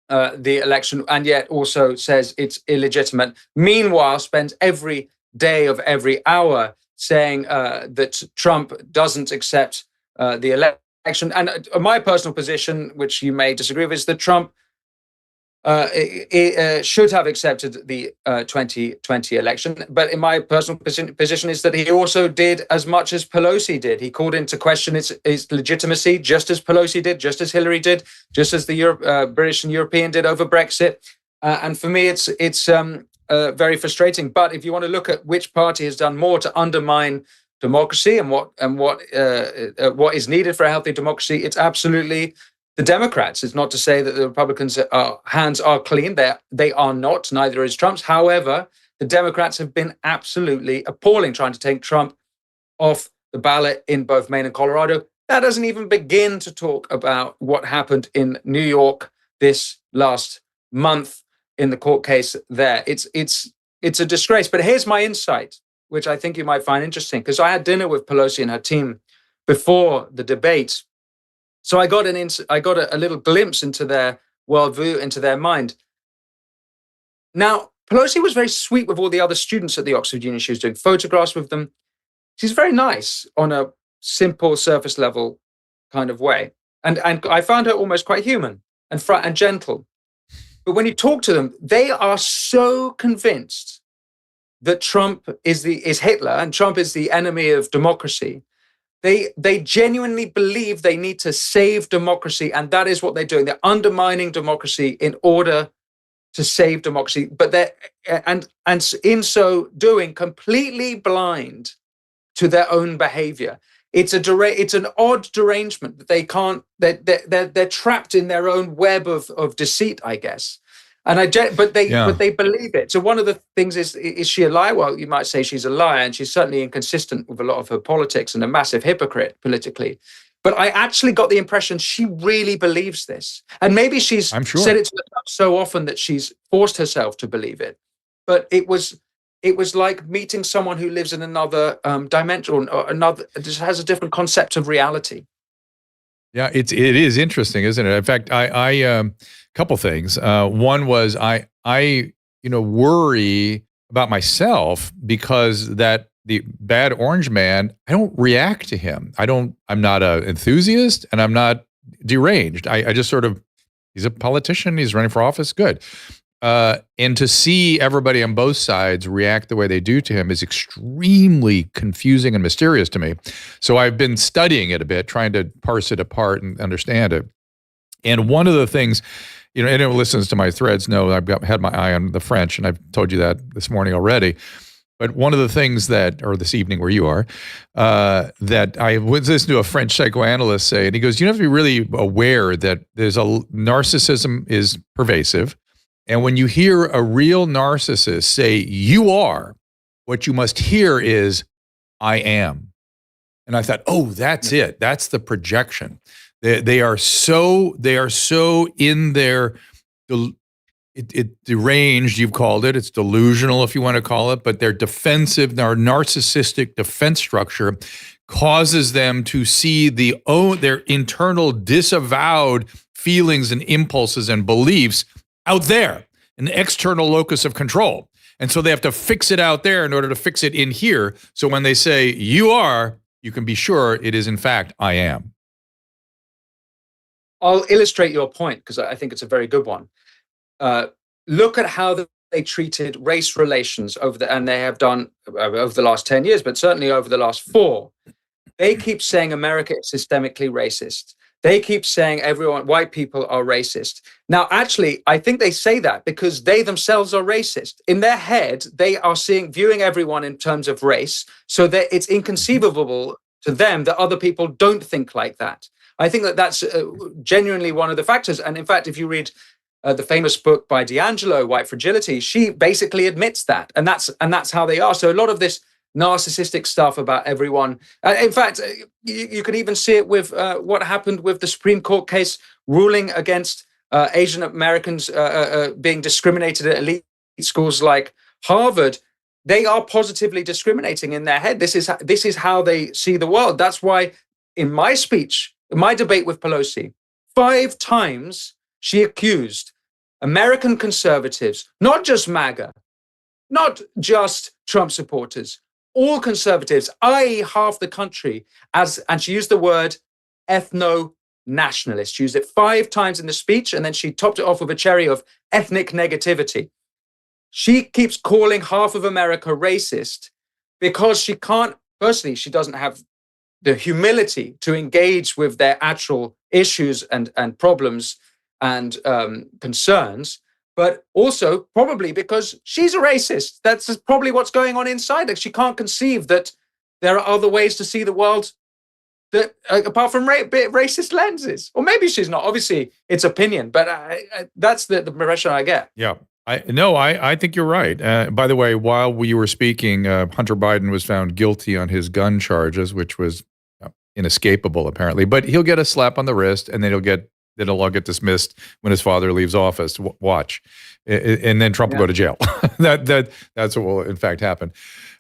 the election and yet also says it's illegitimate. Meanwhile, spends every day of every hour saying that Trump doesn't accept the election. And my personal position, which you may disagree with, is that Trump should have accepted the 2020 election. But in my personal position is that he also did as much as Pelosi did. He called into question its legitimacy, just as Pelosi did, just as Hillary did, just as the British and European did over Brexit. And for me, it's very frustrating. But if you want to look at which party has done more to undermine democracy and what is needed for a healthy democracy, it's absolutely the Democrats. It's not to say that the Republicans' hands are clean. They are not. Neither is Trump's. However, the Democrats have been absolutely appalling, trying to take Trump off the ballot in both Maine and Colorado. That doesn't even begin to talk about what happened in New York this last month in the court case there. It's a disgrace. But here's my insight, which I think you might find interesting, because I had dinner with Pelosi and her team before the debate. So I got a little glimpse into their worldview, into their mind. Now, Pelosi was very sweet with all the other students at the Oxford Union. She was doing photographs with them. She's very nice on a simple, surface level kind of way. And I found her almost quite human and gentle. But when you talk to them, they are so convinced that Trump is Hitler and Trump is the enemy of democracy. They genuinely believe they need to save democracy, and that is what they're doing. They're undermining democracy in order to save democracy, but they're and in so doing completely blind to their own behavior. It's an odd derangement that they can't. They're trapped in their own web of deceit, I guess. But they believe it. So one of the things is she a liar? Well, you might say she's a liar, and she's certainly inconsistent with a lot of her politics and a massive hypocrite politically. But I actually got the impression she really believes this, and maybe she's said it to herself so often that she's forced herself to believe it. But it was like meeting someone who lives in another dimension, or just has a different concept of reality. Yeah, it is interesting, isn't it? In fact, I couple things. One was I worry about myself because that the bad orange man, I don't react to him. I'm not an enthusiast and I'm not deranged. I just sort of, he's a politician, he's running for office, good. And to see everybody on both sides react the way they do to him is extremely confusing and mysterious to me. So I've been studying it a bit, trying to parse it apart and understand it. And one of the things, anyone who listens to my threads know I've had my eye on the French, and I've told you that this morning already. But one of the things or this evening where you are, that I was listening to a French psychoanalyst say, and he goes, you have to be really aware that narcissism is pervasive. And when you hear a real narcissist say, you are, what you must hear is, I am. And I thought, oh, that's it. That's the projection. They are so in their, deranged, you've called it. It's delusional, if you want to call it, but their their narcissistic defense structure causes them to see their internal disavowed feelings and impulses and beliefs out there, an external locus of control. And so they have to fix it out there in order to fix it in here. So when they say, you are, you can be sure it is, in fact, I am. I'll illustrate your point because I think it's a very good one. Look at how they treated race relations and they have done over the last 10 years, but certainly over the last 4. They keep saying America is systemically racist. They keep saying white people are racist. Now, actually, I think they say that because they themselves are racist. In their head, they are viewing everyone in terms of race, so that it's inconceivable to them that other people don't think like that. I think that's genuinely one of the factors. And in fact, if you read the famous book by D'Angelo, White Fragility, she basically admits that. And that's how they are. So a lot of this narcissistic stuff about everyone. In fact, you could even see it with what happened with the Supreme Court case ruling against Asian Americans being discriminated at elite schools like Harvard. They are positively discriminating in their head. This is how they see the world. That's why in my speech, in my debate with Pelosi, 5 times she accused American conservatives, not just MAGA, not just Trump supporters, all conservatives, i.e. half the country, and she used the word ethno-nationalist. She used it 5 times in the speech, and then she topped it off with a cherry of ethnic negativity. She keeps calling half of America racist because she can't, firstly, she doesn't have the humility to engage with their actual issues and problems and concerns, but also probably because she's a racist. That's probably what's going on inside her. She can't conceive that there are other ways to see the world that apart from racist lenses. Or maybe she's not. Obviously, it's opinion, but that's the impression I get. Yeah. I think you're right. By the way, while we were speaking, Hunter Biden was found guilty on his gun charges, which was inescapable apparently. But he'll get a slap on the wrist, and then it'll all get dismissed when his father leaves office. Watch, and then Trump will go to jail. That's what will in fact happen.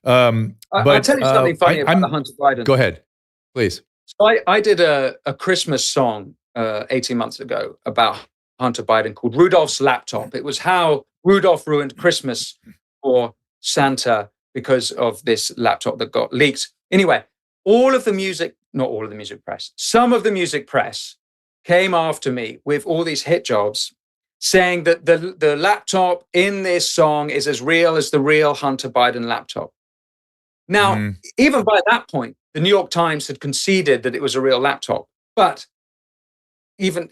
But I'll tell you something funny about Hunter Biden. Go ahead, please. So I did a Christmas song 18 months ago about Hunter Biden called Rudolph's Laptop. It was how Rudolph ruined Christmas for Santa because of this laptop that got leaked. Anyway, all of the music, not all of the music press, some of the music press came after me with all these hit jobs saying that the laptop in this song is as real as the real Hunter Biden laptop. Now, even by that point, the New York Times had conceded that it was a real laptop. But even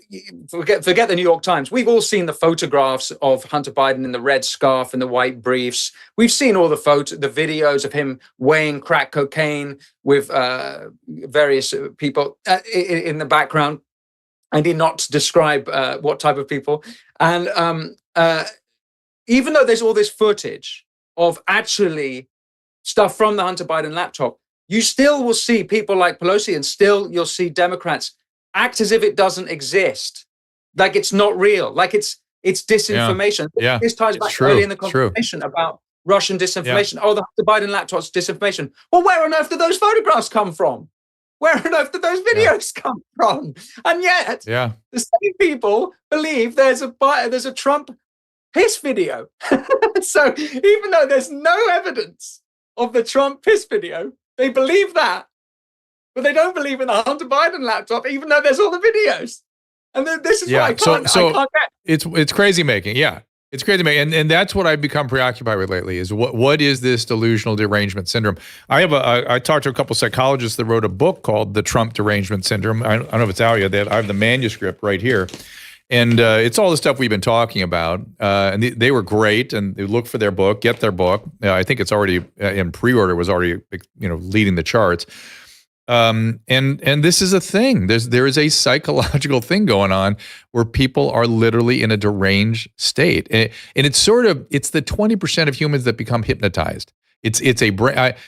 forget the New York Times. We've all seen the photographs of Hunter Biden in the red scarf and the white briefs. We've seen all the videos of him weighing crack cocaine with various people in the background. I did not describe what type of people. And even though there's all this footage of actually stuff from the Hunter Biden laptop, you still will see people like Pelosi, and still you'll see Democrats act as if it doesn't exist, like it's not real, like it's disinformation. Yeah. This ties back early in the conversation about Russian disinformation. Yeah. Oh, the Biden laptop's disinformation. Well, where on earth did those photographs come from? Where on earth did those videos come from? And yet, the same people believe there's a Trump piss video. So even though there's no evidence of the Trump piss video, they believe that. But they don't believe in the Hunter Biden laptop, even though there's all the videos. And this is what I can't get. It's crazy making. Yeah, it's crazy making. And that's what I've become preoccupied with lately is what is this delusional derangement syndrome? I talked to a couple psychologists that wrote a book called The Trump Derangement Syndrome. I don't know if it's out yet. I have the manuscript right here. And it's all the stuff we've been talking about. And they were great. And they look for their book, get their book. I think it's already in pre-order, was already leading the charts. And this is a thing. There is a psychological thing going on where people are literally in a deranged state, and it's the 20% of humans that become hypnotized. It's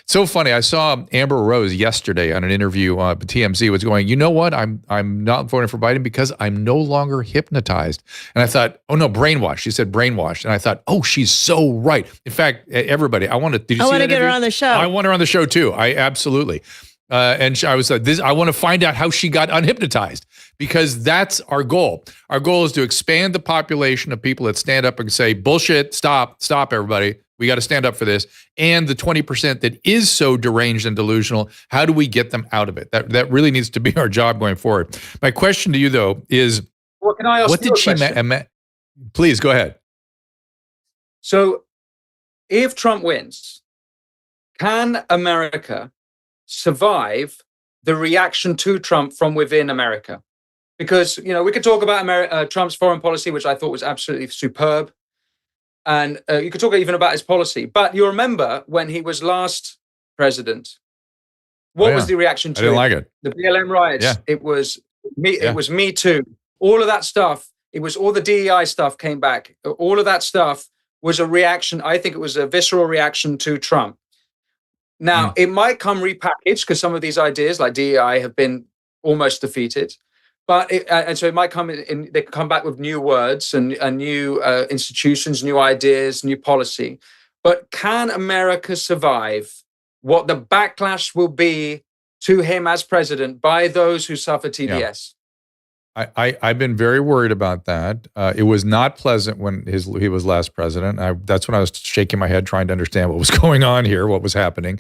so funny. I saw Amber Rose yesterday on an interview. TMZ was going, you know what? I'm not voting for Biden because I'm no longer hypnotized. And I thought, oh no, brainwashed. She said brainwashed, and I thought, oh, she's so right. In fact, everybody, did you see that interview? I want to get her on the show. I want her on the show too. I absolutely. And I was like, I want to find out how she got unhypnotized, because that's our goal. Our goal is to expand the population of people that stand up and say, bullshit, stop, everybody. We got to stand up for this. And the 20% that is so deranged and delusional, how do we get them out of it? That really needs to be our job going forward. My question to you, though, is, can I ask what did she please go ahead. So if Trump wins, can America survive the reaction to Trump from within America? Because, we could talk about Trump's foreign policy, which I thought was absolutely superb. And you could talk even about his policy. But you remember when he was last president, what was the reaction to I didn't like it. The BLM riots. Yeah. It was Me Too. All of that stuff. It was all the DEI stuff came back. All of that stuff was a reaction. I think it was a visceral reaction to Trump. Now, it might come repackaged because some of these ideas like DEI have been almost defeated. But so it might come in, they come back with new words and new institutions, new ideas, new policy. But can America survive what the backlash will be to him as president by those who suffer TDS? I've been very worried about that. It was not pleasant when he was last president. That's when I was shaking my head trying to understand what was going on here, what was happening.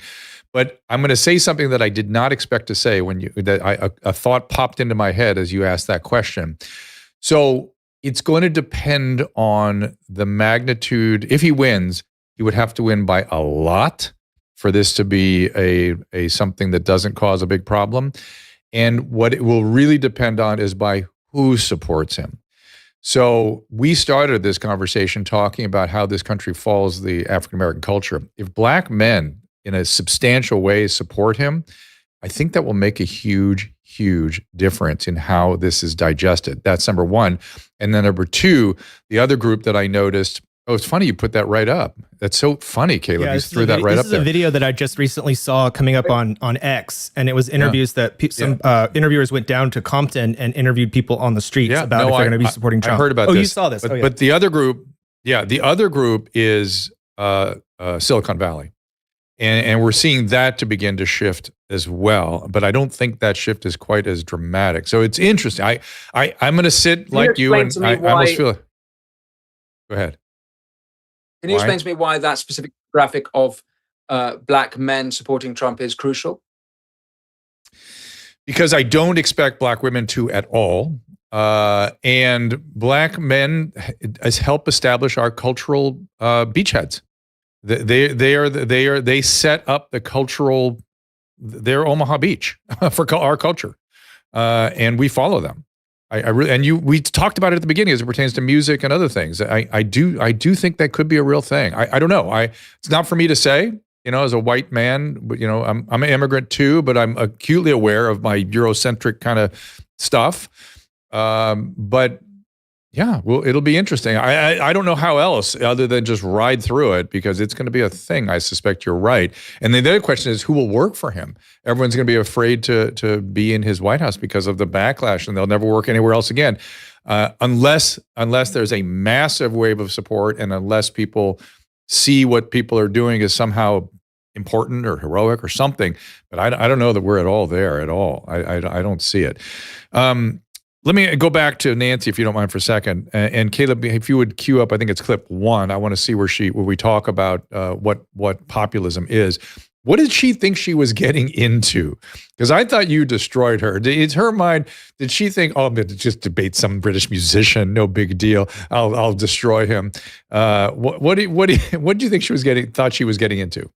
But I'm going to say something that I did not expect to say a thought popped into my head as you asked that question. So it's going to depend on the magnitude. If he wins, he would have to win by a lot for this to be a something that doesn't cause a big problem. And what it will really depend on is by who supports him. So we started this conversation talking about how this country follows the African-American culture. If Black men in a substantial way support him, I think that will make a huge, huge difference in how this is digested. That's number one. And then number two, the other group that I noticed, oh, it's funny you put that right up. That's so funny, Caleb. You threw that right up there. This is a video that I just recently saw coming up on X, and it was interviews that some interviewers went down to Compton and interviewed people on the streets about if they're going to be supporting Trump. I heard about this. Oh, you saw this. But the other group, the other group is Silicon Valley. And we're seeing that to begin to shift as well. But I don't think that shift is quite as dramatic. So it's interesting. I'm going to sit like you, and I almost feel it. Go ahead. Can you explain to me why that specific graphic of Black men supporting Trump is crucial? Because I don't expect Black women to at all. And Black men has helped establish our cultural beachheads. They set up the cultural, they're Omaha Beach for our culture. And we follow them. We talked about it at the beginning as it pertains to music and other things. I do think that could be a real thing. I don't know. It's not for me to say, as a white man, but I'm an immigrant too, but I'm acutely aware of my Eurocentric kind of stuff. But yeah, well, it'll be interesting. I don't know how else other than just ride through it, because it's going to be a thing. I suspect you're right. And then the other question is, who will work for him? Everyone's going to be afraid to be in his White House because of the backlash, and they'll never work anywhere else again, unless there's a massive wave of support, and unless people see what people are doing as somehow important or heroic or something. But I don't know that we're at all there at all. I don't see it. Let me go back to Nancy, if you don't mind, for a second. And Caleb, if you would cue up, I think it's clip 1. I want to see where we talk about what populism is. What did she think she was getting into? Because I thought you destroyed her. Is her mind, did she think, oh, I'm going to just debate some British musician, no big deal, I'll destroy him? What do you think thought she was getting into?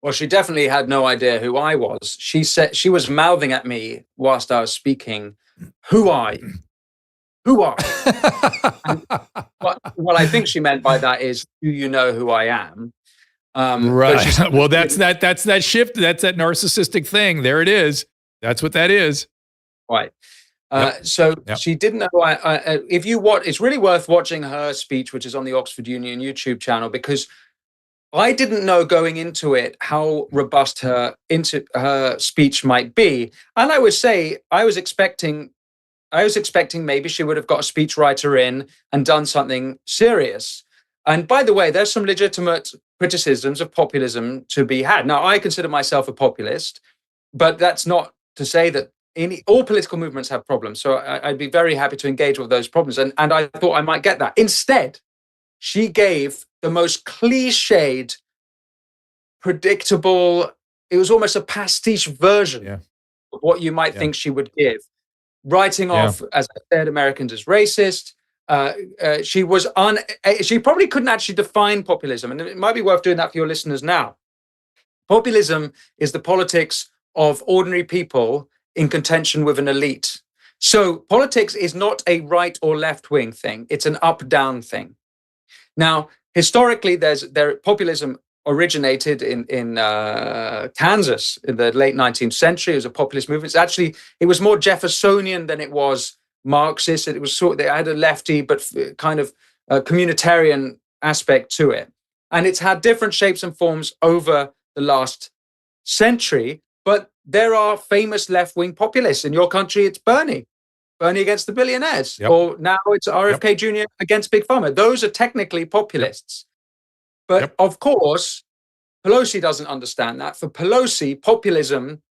Well, she definitely had no idea who I was. She said she was mouthing at me whilst I was speaking, "Who are you? Who are you?" What I think she meant by that is, "Do you know who I am?" Right. Well, that's that shift. That's that narcissistic thing. There it is. That's what that is. Right. She didn't know. If you watch, it's really worth watching her speech, which is on the Oxford Union YouTube channel, because I didn't know going into it how robust her speech might be. And I would say I was expecting maybe she would have got a speechwriter in and done something serious. And by the way, there's some legitimate criticisms of populism to be had. Now, I consider myself a populist, but that's not to say that all political movements have problems. So I'd be very happy to engage with those problems. And I thought I might get that. Instead, she gave the most cliched, predictable, it was almost a pastiche version of what you might think she would give. Writing off, as I said, Americans as racist. She probably couldn't actually define populism. And it might be worth doing that for your listeners now. Populism is the politics of ordinary people in contention with an elite. So politics is not a right or left wing thing. It's an up-down thing. Now, historically, populism originated in Kansas in the late 19th century. It was a populist movement. It was more Jeffersonian than it was Marxist. It was they had a lefty but kind of communitarian aspect to it, and it's had different shapes and forms over the last century. But there are famous left-wing populists in your country. It's Bernie against the billionaires, or now it's RFK Jr. against Big Pharma. Those are technically populists. But of course, Pelosi doesn't understand that. For Pelosi, populism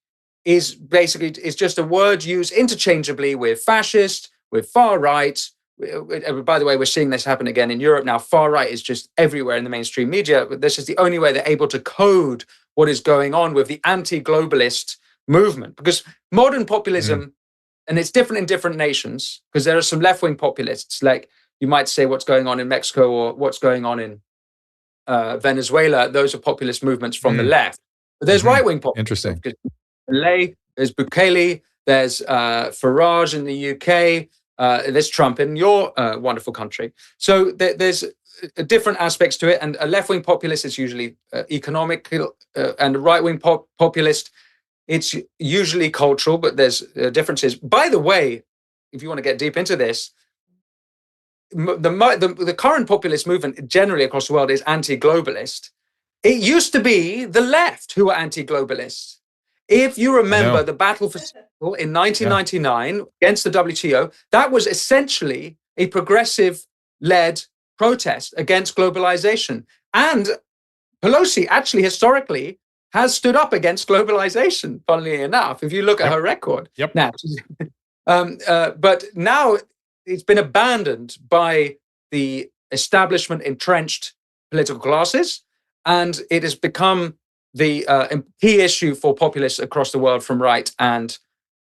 is just a word used interchangeably with fascist, with far right. By the way, we're seeing this happen again in Europe now. Far right is just everywhere in the mainstream media. This is the only way they're able to code what is going on with the anti-globalist movement. Because modern populism, and it's different in different nations, because there are some left-wing populists, like you might say what's going on in Mexico or what's going on in Venezuela. Those are populist movements from the left. But there's right-wing populism. Interesting. There's Bukele, there's Farage in the UK, there's Trump in your wonderful country. So there's different aspects to it. And a left-wing populist is usually economic, and a right-wing populist, it's usually cultural, but there's differences. By the way, if you want to get deep into this, the current populist movement generally across the world is anti-globalist. It used to be the left who were anti-globalists. If you remember the Battle for Seattle in 1999 against the WTO, that was essentially a progressive-led protest against globalization. And Pelosi actually historically has stood up against globalization, funnily enough, if you look at her record. Now, but now it's been abandoned by the establishment entrenched political classes, and it has become the key issue for populists across the world from right and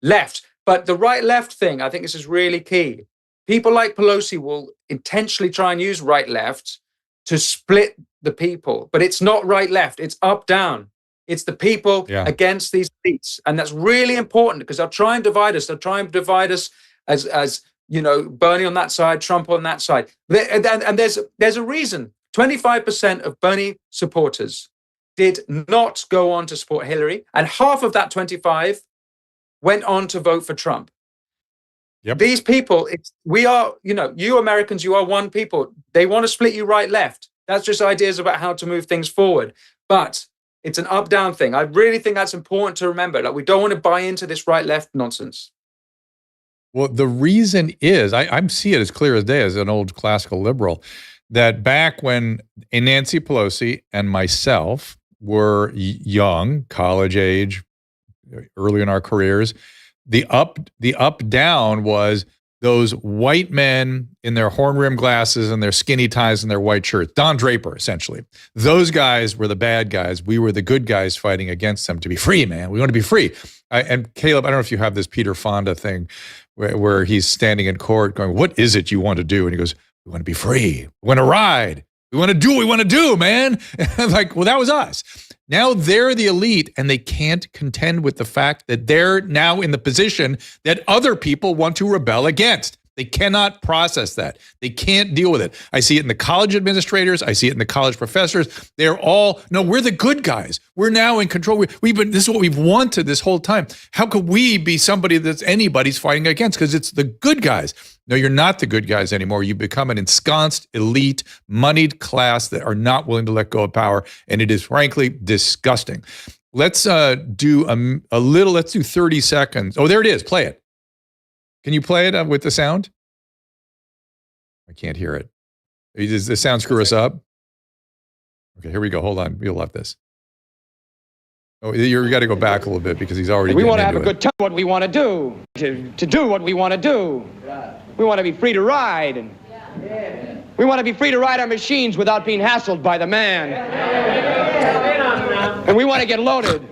left. But the right-left thing, I think this is really key. People like Pelosi will intentionally try and use right-left to split the people, but it's not right-left, it's up-down. It's the people against these elites. And that's really important because they'll try and divide us. They'll try and divide us as you know, Bernie on that side, Trump on that side. And there's a reason. 25% of Bernie supporters did not go on to support Hillary, and half of that 25 went on to vote for Trump. These people, you Americans, you are one people. They want to split you right, left. That's just ideas about how to move things forward. But it's an up-down thing. I really think that's important to remember. Like, we don't want to buy into this right-left nonsense. Well, the reason is, I see it as clear as day as an old classical liberal, that back when Nancy Pelosi and myself were young, college age, early in our careers, the up-down was those white men in their horn-rimmed glasses and their skinny ties and their white shirts, Don Draper, essentially. Those guys were the bad guys. We were the good guys fighting against them to be free, man. We want to be free. And Caleb, I don't know if you have this Peter Fonda thing where he's standing in court going, what is it you want to do? And he goes, we want to be free. We want to ride. We want to do what we want to do, man. Like, well, that was us. Now they're the elite, and they can't contend with the fact that they're now in the position that other people want to rebel against. They cannot process that. They can't deal with it. I see it in the college administrators. I see it in the college professors. They're all, no, we're the good guys. We're now in control. This is what we've wanted this whole time. How could we be somebody that's anybody's fighting against? Because it's the good guys. No, you're not the good guys anymore. You become an ensconced, elite, moneyed class that are not willing to let go of power. And it is frankly disgusting. Let's do a little, let's do 30 seconds. Oh, there it is. Play it. Can you play it with the sound? I can't hear it. Does the sound screw us up? Okay, here we go. Hold on. You'll love this. Oh, you got to go back a little bit because he's already. We want to have a good time. What we want to do, to do what we want to do. We want to be free to ride, and we want to be free to ride our machines without being hassled by the man. And we want to get loaded.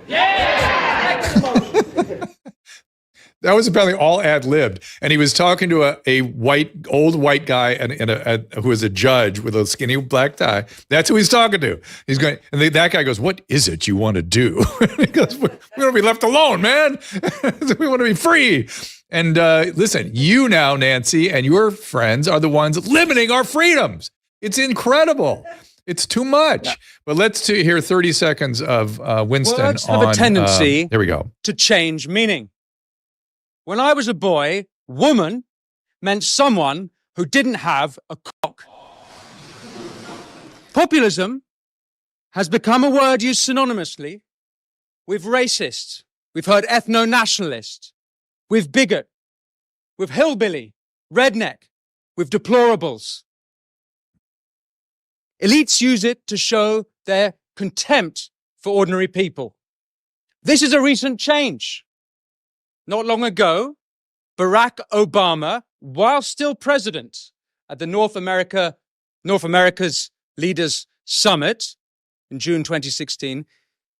That was apparently all ad-libbed. And he was talking to a old white guy who was a judge with a skinny black tie. That's who he's talking to. He's going, and that guy goes, what is it you want to do? He goes, we want to be left alone, man. We want to be free. And listen, you now, Nancy, and your friends are the ones limiting our freedoms. It's incredible. It's too much. But let's hear 30 seconds of Winston. Words have a tendency there we go. to change meaning. When I was a boy, woman meant someone who didn't have a cock. Populism has become a word used synonymously with racist. We've heard ethno-nationalist, with bigot, with hillbilly, redneck, with deplorables. Elites use it to show their contempt for ordinary people. This is a recent change. not long ago, Barack Obama, while still president at the North America's Leaders Summit in June 2016,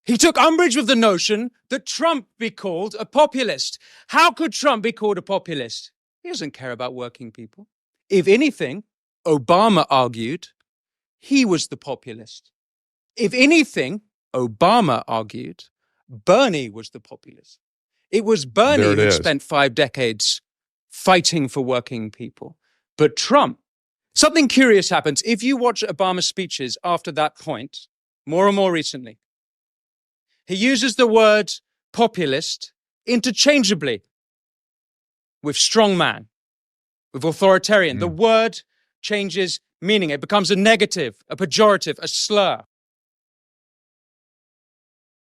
he took umbrage with the notion that Trump be called a populist. How could Trump be called a populist? He doesn't care about working people. If anything, Obama argued, he was the populist. If anything, Obama argued, Bernie was the populist. It was Bernie who spent 5 decades fighting for working people. But Trump, something curious happens. If you watch Obama's speeches after that point, more and more recently, he uses the word populist interchangeably with strongman, with authoritarian. The word changes meaning. It becomes a negative, a pejorative, a slur.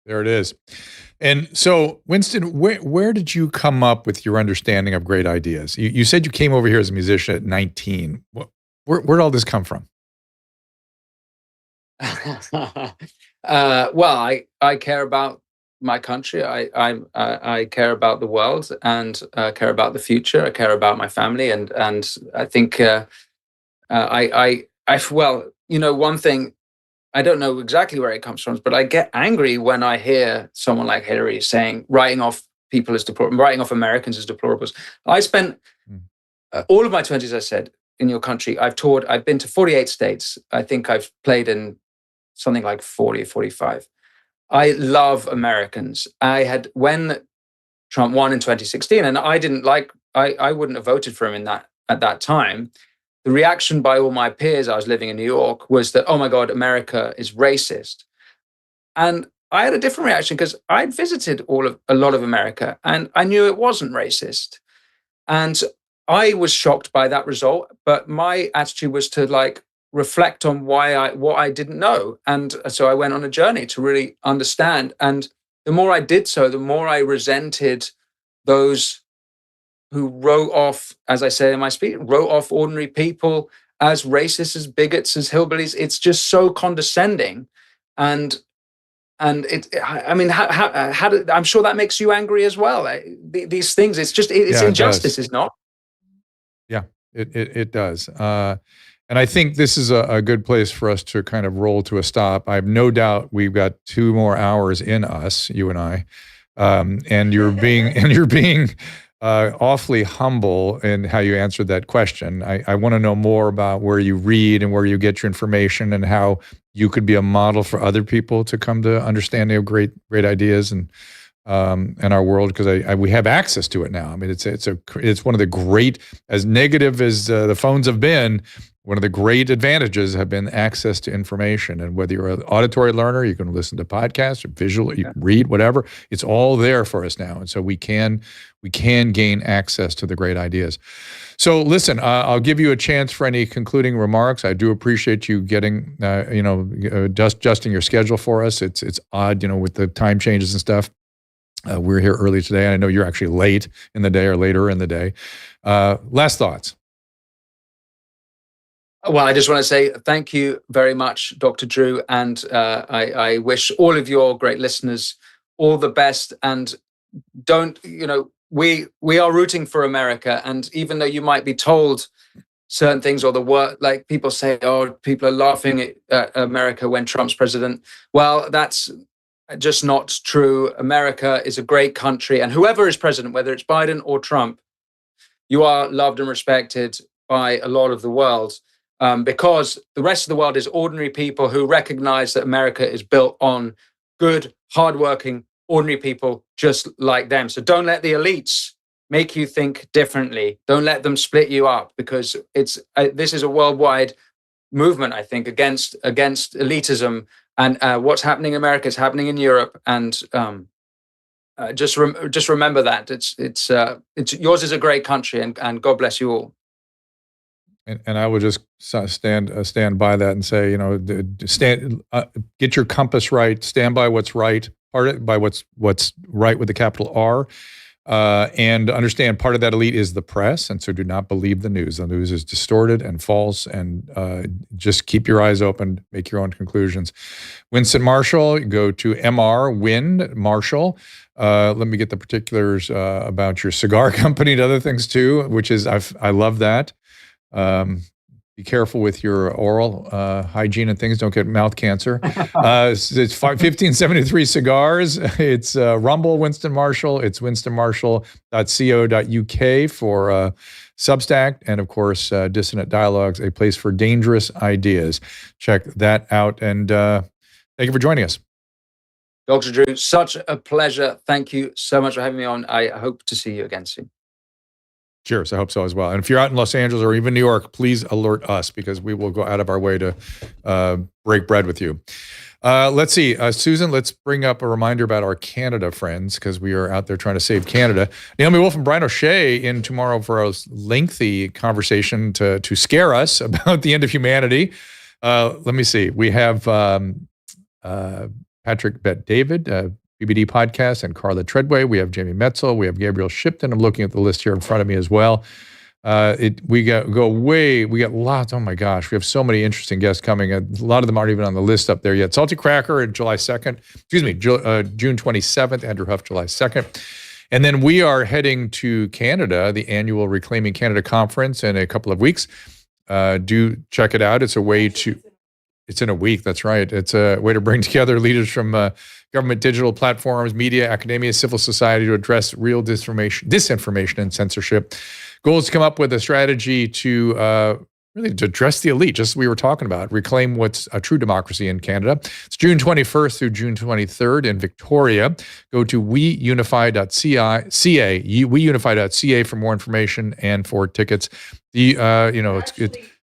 There it is. And so, Winston, where did you come up with your understanding of great ideas? You said you came over here as a musician at 19. Where'd all this come from? Well, I care about my country. I care about the world, and care about the future. I care about my family, and I think well, you know, one thing, I don't know exactly where it comes from, but I get angry when I hear someone like Hillary writing off people as deplorable, writing off Americans as deplorables. I spent all of my 20s, I said, in your country. I've toured. I've been to 48 states. I think I've played in something like 40 or 45. I love Americans. When Trump won in 2016, and I wouldn't have voted for him at that time. The reaction by all my peers, I was living in New York, was that, oh my God, America is racist. And I had a different reaction because I'd visited a lot of America, and I knew it wasn't racist. And I was shocked by that result, but my attitude was to reflect on what I didn't know. And so I went on a journey to really understand. And the more I did so, the more I resented those who wrote off, as I say in my speech, wrote off ordinary people as racists, as bigots, as hillbillies. It's just so condescending. And I'm sure that makes you angry as well. These things, it's injustice, is not? Yeah, it does. And I think this is a good place for us to kind of roll to a stop. I have no doubt we've got 2 more hours in us, you and I, and you're being awfully humble in how you answered that question. I want to know more about where you read and where you get your information, and how you could be a model for other people to come to understanding of great ideas and our world, because we have access to it now. I mean, it's one of the great, as negative as the phones have been, one of the great advantages have been access to information. And whether you're an auditory learner, you can listen to podcasts, or visual, you can read, whatever. It's all there for us now, and so we can gain access to the great ideas. So listen, I'll give you a chance for any concluding remarks. I do appreciate you getting, adjusting your schedule for us. It's odd, with the time changes and stuff. We're here early today, and I know you're actually late in the day or later in the day. Last thoughts. Well, I just want to say thank you very much, Dr. Drew, and I wish all of your great listeners all the best. And we are rooting for America, and even though you might be told certain things, or the word, like people say, oh, people are laughing at America when Trump's president. Well, that's just not true. America is a great country, and whoever is president, whether it's Biden or Trump, you are loved and respected by a lot of the world, because the rest of the world is ordinary people who recognize that America is built on good, hardworking, ordinary people just like them. So don't let the elites make you think differently. Don't let them split you up, because this is a worldwide movement, I think, against elitism. And what's happening in America is happening in Europe. And just remember that it's yours is a great country, and God bless you all. And I would just stand by that and say, get your compass right, stand by what's right, by what's right with the capital R, and understand part of that elite is the press, and so do not believe the news. The news is distorted and false, and just keep your eyes open, make your own conclusions. Winston Marshall, go to MR Win Marshall Let me get the particulars about your cigar company and other things too, which is, I love that. Be careful with your oral hygiene and things. Don't get mouth cancer. It's 1573 Cigars. It's Rumble, Winston Marshall. It's winstonmarshall.co.uk for Substack. And of course, Dissident Dialogues, a place for dangerous ideas. Check that out. And thank you for joining us. Dr. Drew, such a pleasure. Thank you so much for having me on. I hope to see you again soon. Cheers. I hope so as well. And if you're out in Los Angeles or even New York, please alert us because we will go out of our way to break bread with you. Let's see. Susan, let's bring up a reminder about our Canada friends because we are out there trying to save Canada. Naomi Wolf and Brian O'Shea in tomorrow for a lengthy conversation to scare us about the end of humanity. Let me see. We have Patrick Bet-David, BBD Podcast, and Carla Treadway. We have Jamie Metzel. We have Gabriel Shipton. I'm looking at the list here in front of me as well. We got lots. Oh my gosh, we have so many interesting guests coming. A lot of them aren't even on the list up there yet. Salty Cracker on July 2nd. Excuse me, June 27th. Andrew Huff, July 2nd. And then we are heading to Canada, the annual Reclaiming Canada Conference in a couple of weeks. Do check it out. It's in a week. That's right. It's a way to bring together leaders from government, digital platforms, media, academia, civil society to address real disinformation and censorship. Goal is to come up with a strategy to really to address the elite, just as we were talking about, reclaim what's a true democracy in Canada. It's June 21st through June 23rd in Victoria. Go to weunify.ca for more information and for tickets.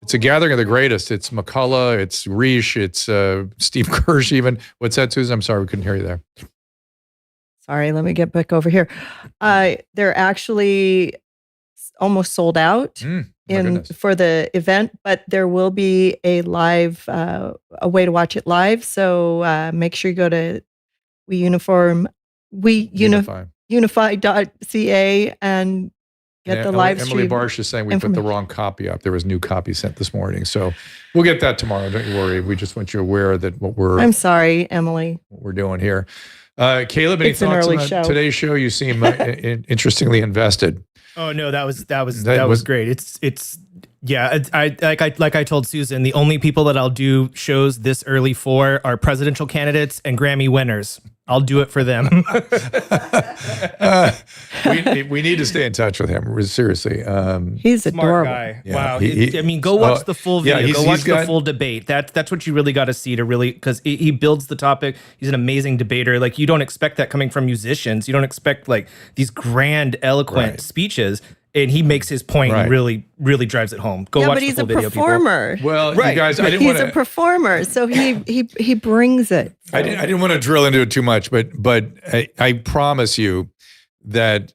It's a gathering of the greatest. It's McCullough, it's Reish, it's Steve Kirsch even. What's that, Susan? I'm sorry, we couldn't hear you there. Sorry, let me get back over here. They're actually almost sold out for the event, but there will be a live, a way to watch it live. So make sure you go to weunify.ca and get the live stream. Emily Barsh is saying we put the wrong copy up. There was new copy sent this morning. So we'll get that tomorrow. Don't you worry. We just want you aware that I'm sorry, Emily. What we're doing here. Caleb, any thoughts on today's show? You seem interestingly invested. Oh no, that was great. It's like I told Susan, the only people that I'll do shows this early for are presidential candidates and Grammy winners. I'll do it for them. We need to stay in touch with him. Seriously. He's smart adorable. Guy. Yeah, wow. Go watch the full video. Go watch the full debate. That's what you really got to see to really, because he builds the topic. He's an amazing debater. Like, you don't expect that coming from musicians. You don't expect like these grand, eloquent speeches. And he makes his point and really, really drives it home. Go watch the full video, people. But he's a performer. Well, you guys, I didn't want to. He's a performer, so he brings it. So. I didn't want to drill into it too much, but I promise you that,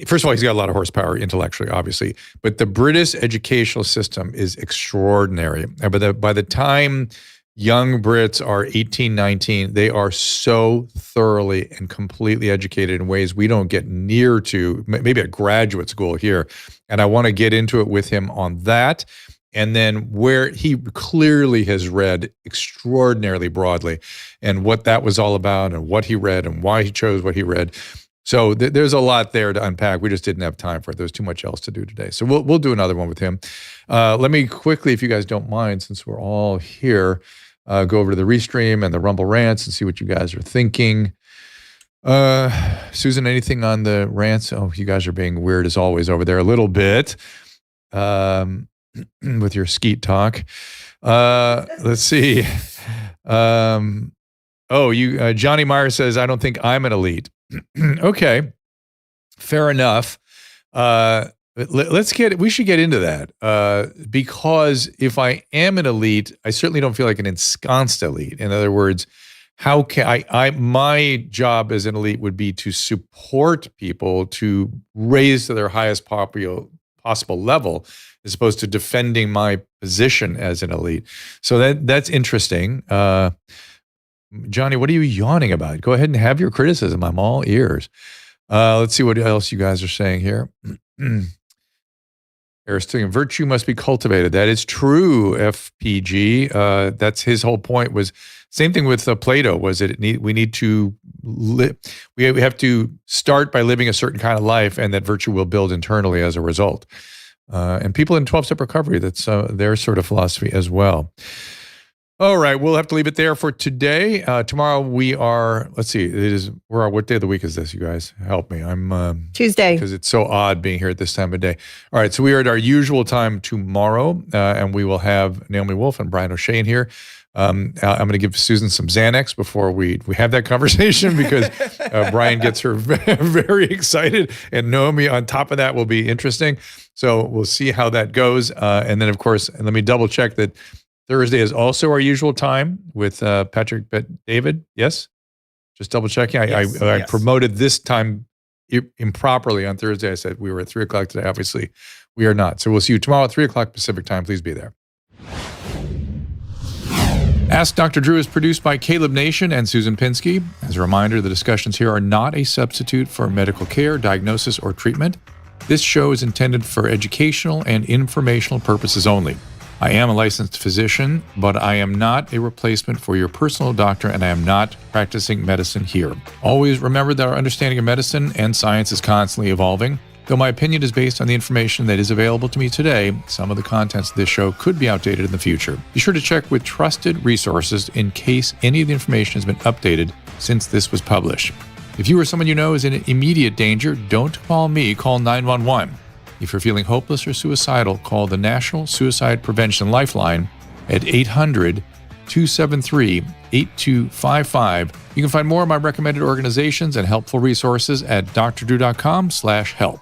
first of all, he's got a lot of horsepower intellectually, obviously, but the British educational system is extraordinary. By the time young Brits are 18, 19, they are so thoroughly and completely educated in ways we don't get near to, maybe at graduate school here. And I want to get into it with him on that. And then where he clearly has read extraordinarily broadly and what that was all about and what he read and why he chose what he read. So there's a lot there to unpack. We just didn't have time for it. There's too much else to do today. So we'll do another one with him. Let me quickly, if you guys don't mind, since we're all here, go over to the Restream and the Rumble rants and see what you guys are thinking. Susan, anything on the rants? Oh, you guys are being weird as always over there a little bit with your skeet talk. Let's see. Johnny Meyer says, I don't think I'm an elite. Okay, fair enough. We should get into that because if I am an elite, I certainly don't feel like an ensconced elite. In other words, how can my job as an elite would be to support people to raise to their highest possible level, as opposed to defending my position as an elite. So that's interesting. Johnny, what are you yawning about? Go ahead and have your criticism. I'm all ears. Let's see what else you guys are saying here. Aristotelian virtue must be cultivated. That is true, FPG. That's his whole point. Was same thing with Plato. Was it we need to live? We have to start by living a certain kind of life, and that virtue will build internally as a result. And people in 12-step recovery, that's their sort of philosophy as well. All right, we'll have to leave it there for today. Tomorrow we are, let's see, what day of the week is this, you guys? Help me. I'm Tuesday. Because it's so odd being here at this time of day. All right, so we are at our usual time tomorrow, and we will have Naomi Wolf and Brian O'Shea in here. I'm going to give Susan some Xanax before we have that conversation, because Brian gets her very excited, and Naomi on top of that will be interesting. So we'll see how that goes. And then, of course, let me double check that Thursday is also our usual time with Patrick David. Yes? Just double checking. I promoted this time improperly on Thursday. I said we were at 3 o'clock today. Obviously, we are not. So we'll see you tomorrow at 3 o'clock Pacific time. Please be there. Ask Dr. Drew is produced by Caleb Nation and Susan Pinsky. As a reminder, the discussions here are not a substitute for medical care, diagnosis, or treatment. This show is intended for educational and informational purposes only. I am a licensed physician, but I am not a replacement for your personal doctor, and I am not practicing medicine here. Always remember that our understanding of medicine and science is constantly evolving. Though my opinion is based on the information that is available to me today, some of the contents of this show could be outdated in the future. Be sure to check with trusted resources in case any of the information has been updated since this was published. If you or someone you know is in immediate danger, don't call me, call 911. If you're feeling hopeless or suicidal, call the National Suicide Prevention Lifeline at 800-273-8255. You can find more of my recommended organizations and helpful resources at drdrew.com/help.